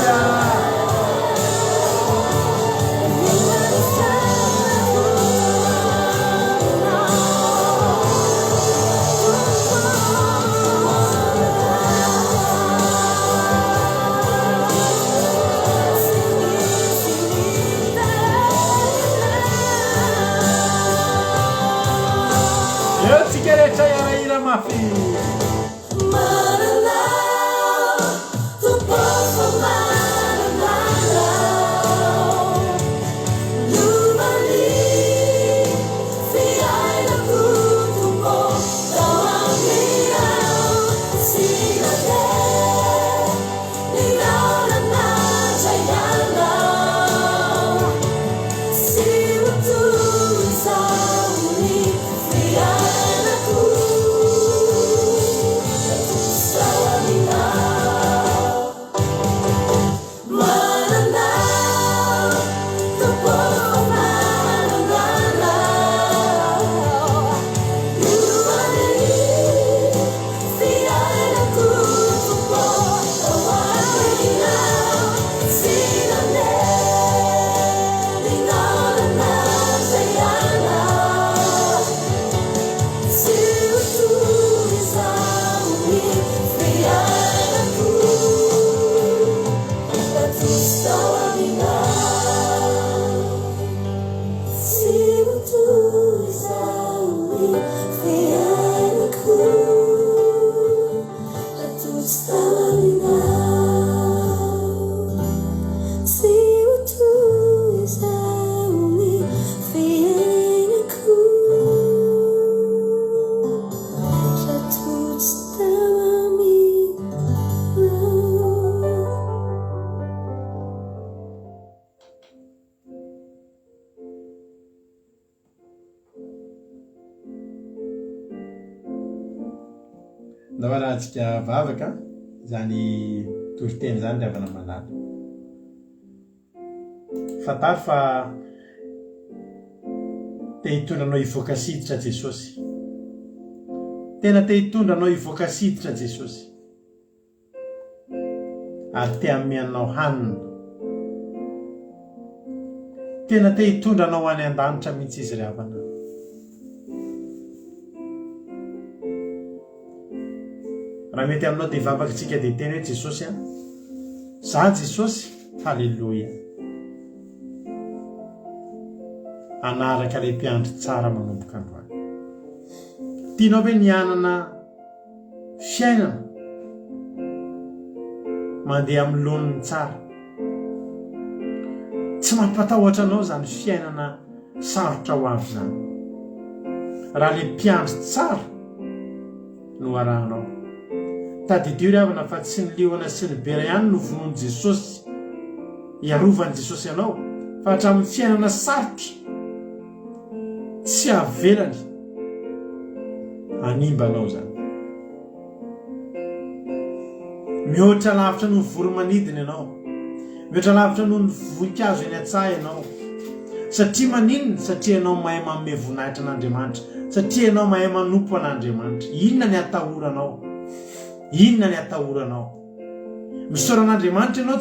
ndao rahantsika vavaka zany toriteny zany riavana malala fatary fa te hitondranao hivoaka siditra Jesosy, tena te hitondranao hivoaka siditra Jesosy ary te amianao hanina, tena te hitondranao any an-danitra mihitsy izy riavana. Raha mety aminao dia vavakantsika dia teny hoe Jesosy a, za Jesosy, halleloia, anaraka ilay mpiandry tsara manomboka androany. Tianao hoe nianana fiainana mandeha amin'ny loniny tsara, tsy mampatahotra anao zany fiainana sarotra ho avy zany, raha ilay mpiandry tsara no arahanao. Tadidio riavana fa tsy ny liona sy ny bera ihany no vonoany Jesosy, iarovany Jesosy ianao, fa hatramin'ny fiainana sarotra tsy avelany animbanao zany. Mihoatra lavitra noho ny voromanidina ianao, mihoatra lavitra noho ny voninkazo eny an-tsaha ianao, satria maninona? Satria ianao mahay manome voninahitra an'Andriamanitra, satria ianao mahay manompo an'Andriamanitra. Inona ny atahoranao? Inona ny atahoranao? Misaoran'Andriamanitra ianao,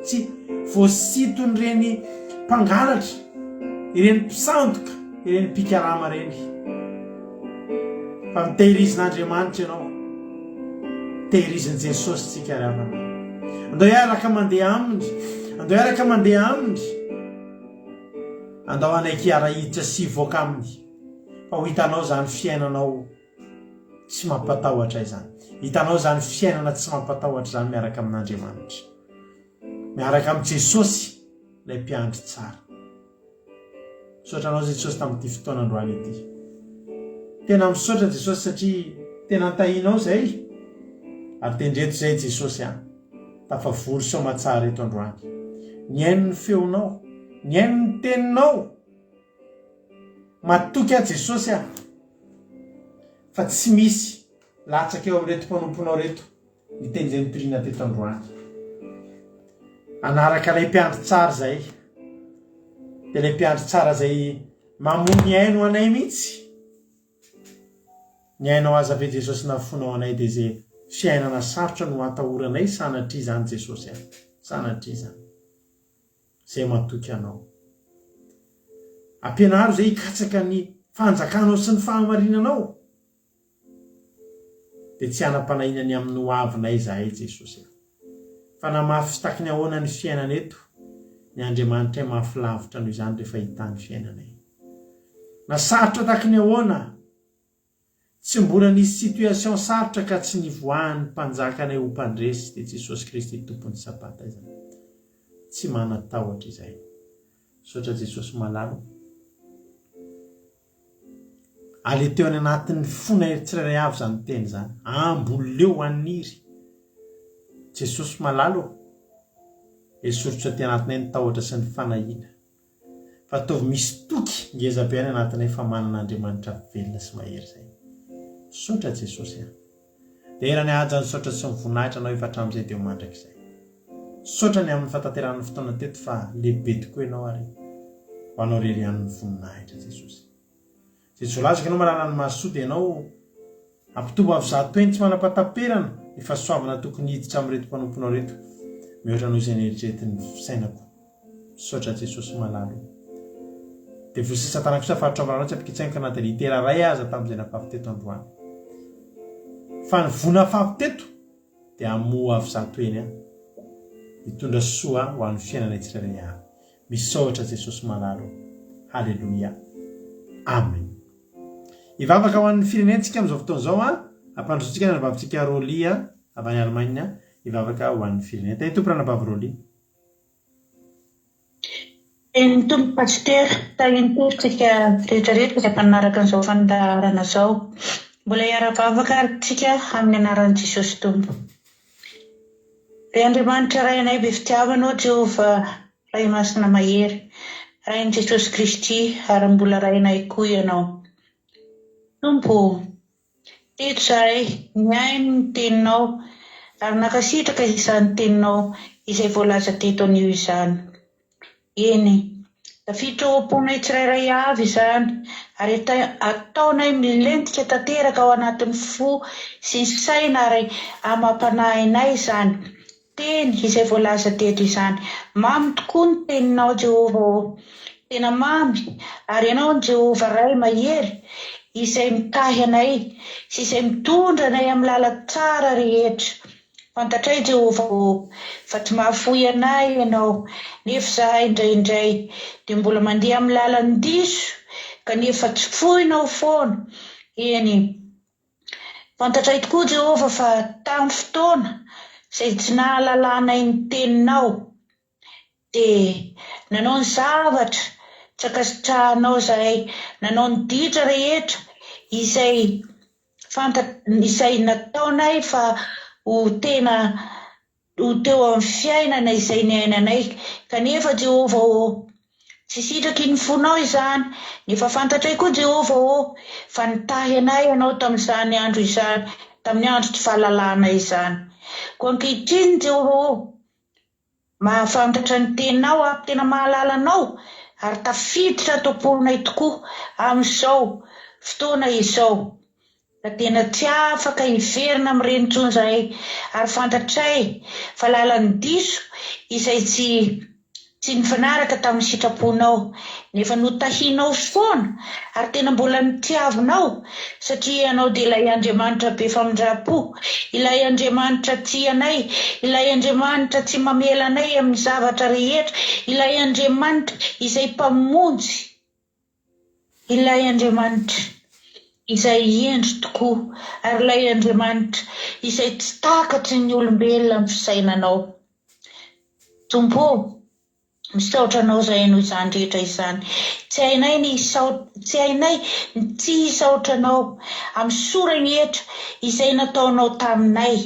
tsy voasiton'ireny mpangalatra, ireny mpisandoka, ireny mpikarama reny, fa mitehirizan'Andriamanitra ianao, tehirizin' Jesosy tsika riavana. Andao hiaraka mandeha aminy, andao hiaraka mandeha aminy, andao anaiky hiara-hiditra sy hivoaka aminy, fa ho hitanao zany fiainanao tsy mampatahotra izany, hitanao zany fiainana tsy mampatahotra zany miaraka amin'Andriamanitra, miaraka amin'ny Jesosy ilay mpiandry tsara. Misaotranao Jesosy tamin'ity fotoana androany ity, tena misaotra Jesosy satria tena ntahinao zay, ary tendreto zay Jesosy a, tafavory soamatsara eto androany. Niaino ny feonao, niaino ny teninao, matoky a Jesosy a, fa tsy misy latsaka eo amin'reto mpanomponao reto miteny zay mipirina teto androany. Anaraka ilay mpiandry tsara zay, dia ilay mpiandry tsara zay mamony aino anay mihitsy. Ny ainao aza ve Jesosy nafonao anay dia zay fiainana sarotra no atahoranay, sanatria zany Jesosy a, sanatria zany zay matoky anao. Ampianaro zay hikatsaka ny fanjakanao sy ny fahamarinanao, dia tsy hanam-panahinany amin'ny hoavinay zahay Jesosy a. Fa na mafy taky ny ahoana ny fiainana eto, ny Andriamanitra mafy lavitra noho izany rehefa hitany fiainanay. Na sarotra taky ny ahoana, tsy mbola nisy situation sarotra ka tsy nivoahan'ny mpanjakanay ho mpandresy, dia Jesosy Kristy tompon'ny sabata izany. Tsy manatahotra izay. Misaotra Jesosy malalo. Ale teo any anatin'ny fona tsirairay avy zany teny zany, amboleo aniry. Jesosy malalo, esoritra ty anatinay ny tahotra sy ny fanahina, fa tovy misy toky ngeza-be any anatinay fa manan'Andriamanitra velona sy mahery zay. Misaotra Jesosy a. Dia erany haja ny saotra sy ny voninahitra anao efa hatramin'izay dia mandrakizay. Saotra ny amin'ny fatateran'ny fotoana teto fa lehibe tokoa ianao ary ho anao rerian'ny voninahitra Jesosy. Jesosy lazaka ianao marana ny mahasoa dia ianao ampitobo avy zato eny tsy manam-pataperana ny fahasoavana tokony hiditra amin'reto mpanomponao reto, mihoatra noho izay nieritreretin'ny fisainako. Misaotra Jesosy malalo. Dia vosisa tanako sa fahatraovanao tsy ampikitsainiko anaty litera ray aza tamin'izay nafafy teto androany. Fa ny vona fafy teto dia amoa avy zato eny a, mitondra soa ho an'ny fiainana tsirairay avy. Misaotra Jesosy malalo. Halleluia. Amen. Ivavaka ho an'ny firenentsika amin'izao fotoana izao a, ampandrotsika ny vavintsika Rolia avy any Allemagne, ivavaka ho an'ny firenena. Tay tompo ranabavy Rolia. Ny tompo pasteur, tahintoritsika rehetrarehetra izay mpanaraka an'izao fandarana izao. Mbola hiara-bavaka tsika amin'ny anaran'i Jesosy tompo. Ray Andriamanitra ray anay be fitiavanao Jehovah, ray masina mahery, rain'i Jesosy Kristy ary mbola ray anay koa ianao. Tompo, Teto zahay, miaino ny teninao, ary nakasitraka izany teninao izay voalaza teto anio izany. Eny, tafiditra-ponay tsirairay avy izany, ary ataonay milentika tanteraka ao anatin'ny fo sy ny saina ary amam-panahy anay izany. Teny izay voalaza teto izany. Mamy tokoa ny teninao Jehova ô. Tena mamy, ary ianao ny Jehova ray mahery, izay mitahy anay, sy izay mitondra anay amin'ny lala tsara rehetra. Fantatray Jehova ô, fa tsy mahafoy anay ianao, nefa zahay indraindray dia mbola mandeha amin'ny lalan'ny diso, kanefa tsy fohinao foana. Eny, fantatray tokoa Jehova fa tamin'ny fotoana izay tsy nahalalànay ny teninao, dia nanao ny zavatra tsy ankasitrahanao zahay, nanao ny ditra rehetra izay nataonay fa ho teo amin'ny fiainana izay niainanay. Kanefa Jehova ô, tsy sitraky ny fonao izany, nefa fantatray koa Jehova ô, fa nitahy anay ianao tamin'izany andro izany, tamin'ny andro tsy fahalalàna izany. Koa ankehitriny Jehova ô, mahafantatra ny teninao aho, tena mahalala anao, ary tafiditra toponay tokoa amin'izao fotoana izao. Da tena tsy afaka hiverina amin'ny renitsony zahay, ary fantatray fa lalan'ny diso izay tsy nifanaraka tamin'ny sitraponao, nefa notahianao foana, ary tena mbola nitiavinao, satria ianao dia ilay Andriamanitra be famindrapo, ilay Andriamanitra tia anay, ilay Andriamanitra tsy mamela anay amin'ny zavatra rehetra, ilay Andriamanitra izay mpamonjy, ilay Andriamanitra izay endry tokoa, ary ilay Andriamanitra izay tsy takatry ny olombelona amin'ny fisainanao. Tompo, misaotra anao izay noho izany rehetra izany. Tsy hainay tsy hisaotra anao amin'ny soa rehetra izay nataonao taminay,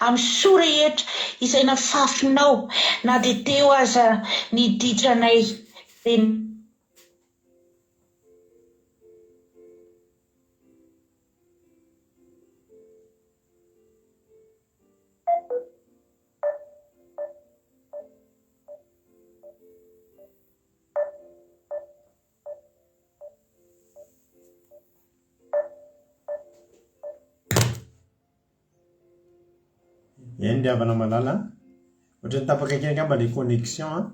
amin'ny soa rehetra izay nafafinao, na dia teo aza ny ditranay. Eny ny havana malala, ohatra ny tapaka kely angamba ilay connexion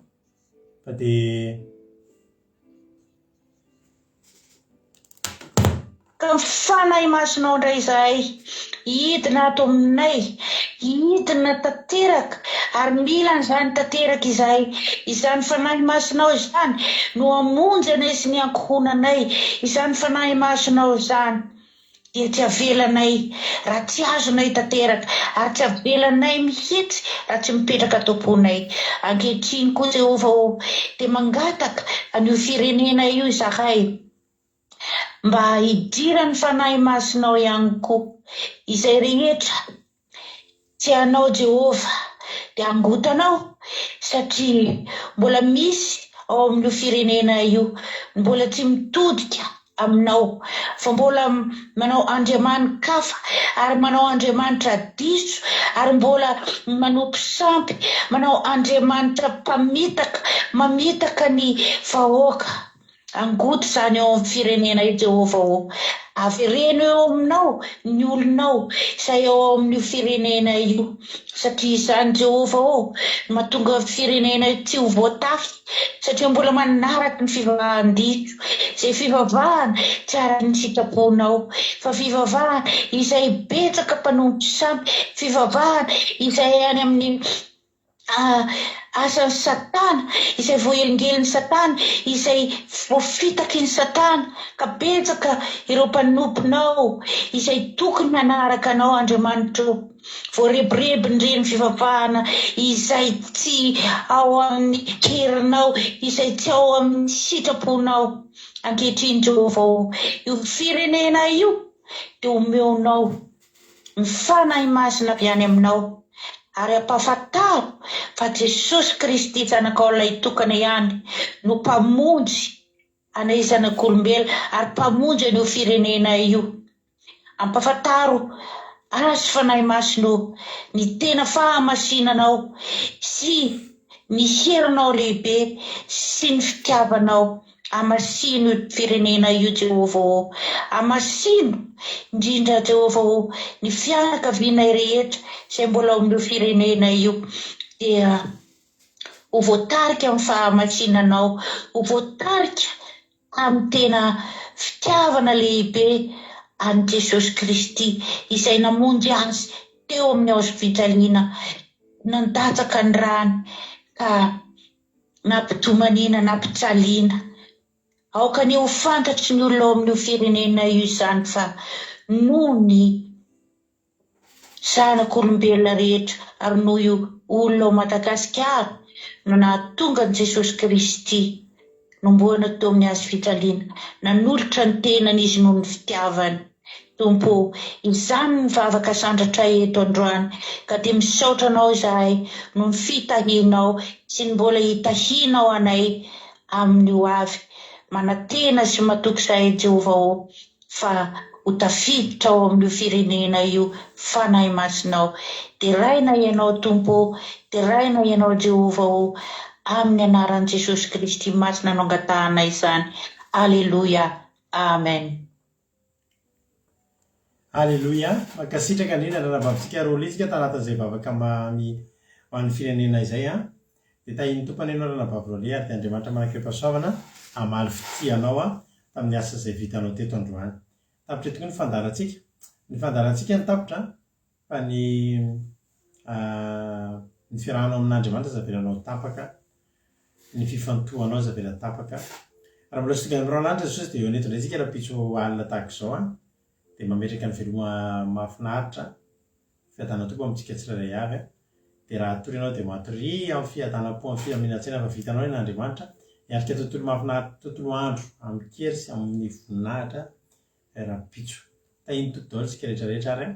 fa dia ka fanahy masonao indray zahay, hidina ato aminay, hidina tanteraka, ary mila an'izany tanteraka izany fanahy masonao izany no hamonjy anay sy ny ankohonanay, izany fanahy masonao izany dia tsy avelanay raha tsy azonay tanteraka, ary tsy avelanay mihitsy raha tsy mipetraka tomponay. Ankehitriny koa Jehova ô, dia mangataka an'io firenena io izahay, mba hidirany fanahy masonao ihany koa, izay rehetra tianao Jehova dia angotanao, satria mbola misy ao amin'io firenena io mbola tsy mitodika aminao, fa mbola manao andriaman-kafa, ary manao andriamanitra diso, ary mbola manompo sampy, manao andriamanitra mamitaka ny vahoaka. Angoto izany ao amin'ny firenena io Jehova ô, avereno eo aminao ny olonao izay ao amin'io firenena io, satria izany Jehova ô, mahatonga firenena io tsy ho voatafy, satria mbola manaraka ny fivavahan-diso, izay fivavahana tsy ara-ny sitraponao, fa fivavahana izay betsaka mpanompo sampy, fivavahana izay any amin'ny asan'ny Satana, izay voahelingelin'ny Satana, izay voafitaky ny Satana, ka betsaka ireo mpanomponao izay tokony manaraka anao Andriamanitra. Voarebirebiny ireny fivavahana izay tsy ao amin'ny herinao, izay tsy ao amin'ny sitraponao. Ankehitriny Jehova ô, io firenena io dia omeonao ny fanahy masina avy any aminao, ary ampahafantaro fa Jesosy Kristy zanakao ilay tokana ihany no mpamonjy anay zanak'olombelona, ary mpamonjy an'io firenena io. ampafantaro azy fanahy masino ny tena fahamasinanao sy ny herinao lehibe sy ny fitiavanao amasino firenena io Jehova amasino indrindra Jehova ny fianakaviana rehetra izay mbola ao amin'io firenena io dia ho voatarika amin'ny fahamasinanao, ho voatarika amin'ny tena fitiavana lehibe an'i Jesosy Kristy izay namonjy azy teo amin'ny hazo-fijaliana nandatsaka ny rany ka nampitomanina nampijaliana. Aoka ny ho fantatry ny olona ao amin'io firenena io izany fa noho ny zanak'olombelona rehetra ary noho io olona ao Madagasikara no nahatonga an'i Jesosy Kristy nomboana teo amin'ny hazo-fijaliana nanolotra ny tenany izy noho ny fitiavany. Tompo, izany ny vavaka sandratra eto androany ka dia misaotra anao izahay no ny fitahianao sy ny mbola hitahianao anay amin'ny ho avy. Manantena sy matoky izahay Jehova fa ho tafiditra ao amin'io firenena io fanahy masinao. Deraina ianao Tompo, deraina ianao Jehova amin'ny anaran'i Jesosy Kristy masina no angatahana izany. Aleluia. Amen. Aleluia. Mankasitraka indrindra nanavavitsika rolitsika talata izay vavaka ho an'ny firenena izay dia tahin'ny tompany ianao nanavavy ary dia Andriamanitra manakam-pahasoavana hamaly fitianao tamin'ny asa izay vitanao teto androany. Tapitra tokoa ny fandarantsika. Ny fandarantsika ny tapitra fa ny fiarahanao amin'Andriamanitra zaveranao tapaka, ny fifantohanao zavera tapaka. Raha mbola sy tonga amin'irao lanitra Jesosy dia eo neto indray isika raha pitso alina tahaka izao dia mametraka ny veloma mahafinaritra fiadanao tokoa amintsika tsirairay avy dia raha hatory ianao dia matory amin'ny fiadanam-po amin'ny filaminatsena fa vitanao eny Andriamanitra hiarika tontolo mahafinaritra tontolo andro amin'ny kery sy amin'ny voninahitra raha pitso. Tahiny toto daholo isika rehetrarehetra ary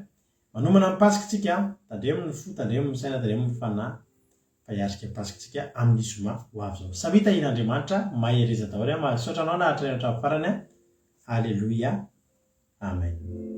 manomana amin'ny pasikatsika tandremo ny fo, tandremo ny saina, tandremo ny fanahy fa hiarika pasikatsika amin'ny zoma ho avy izao. Samy tahin'Andriamanitra mahereza daholo mahasotra anao na hatrany hatramin'ny farany. Aleluia. Amen.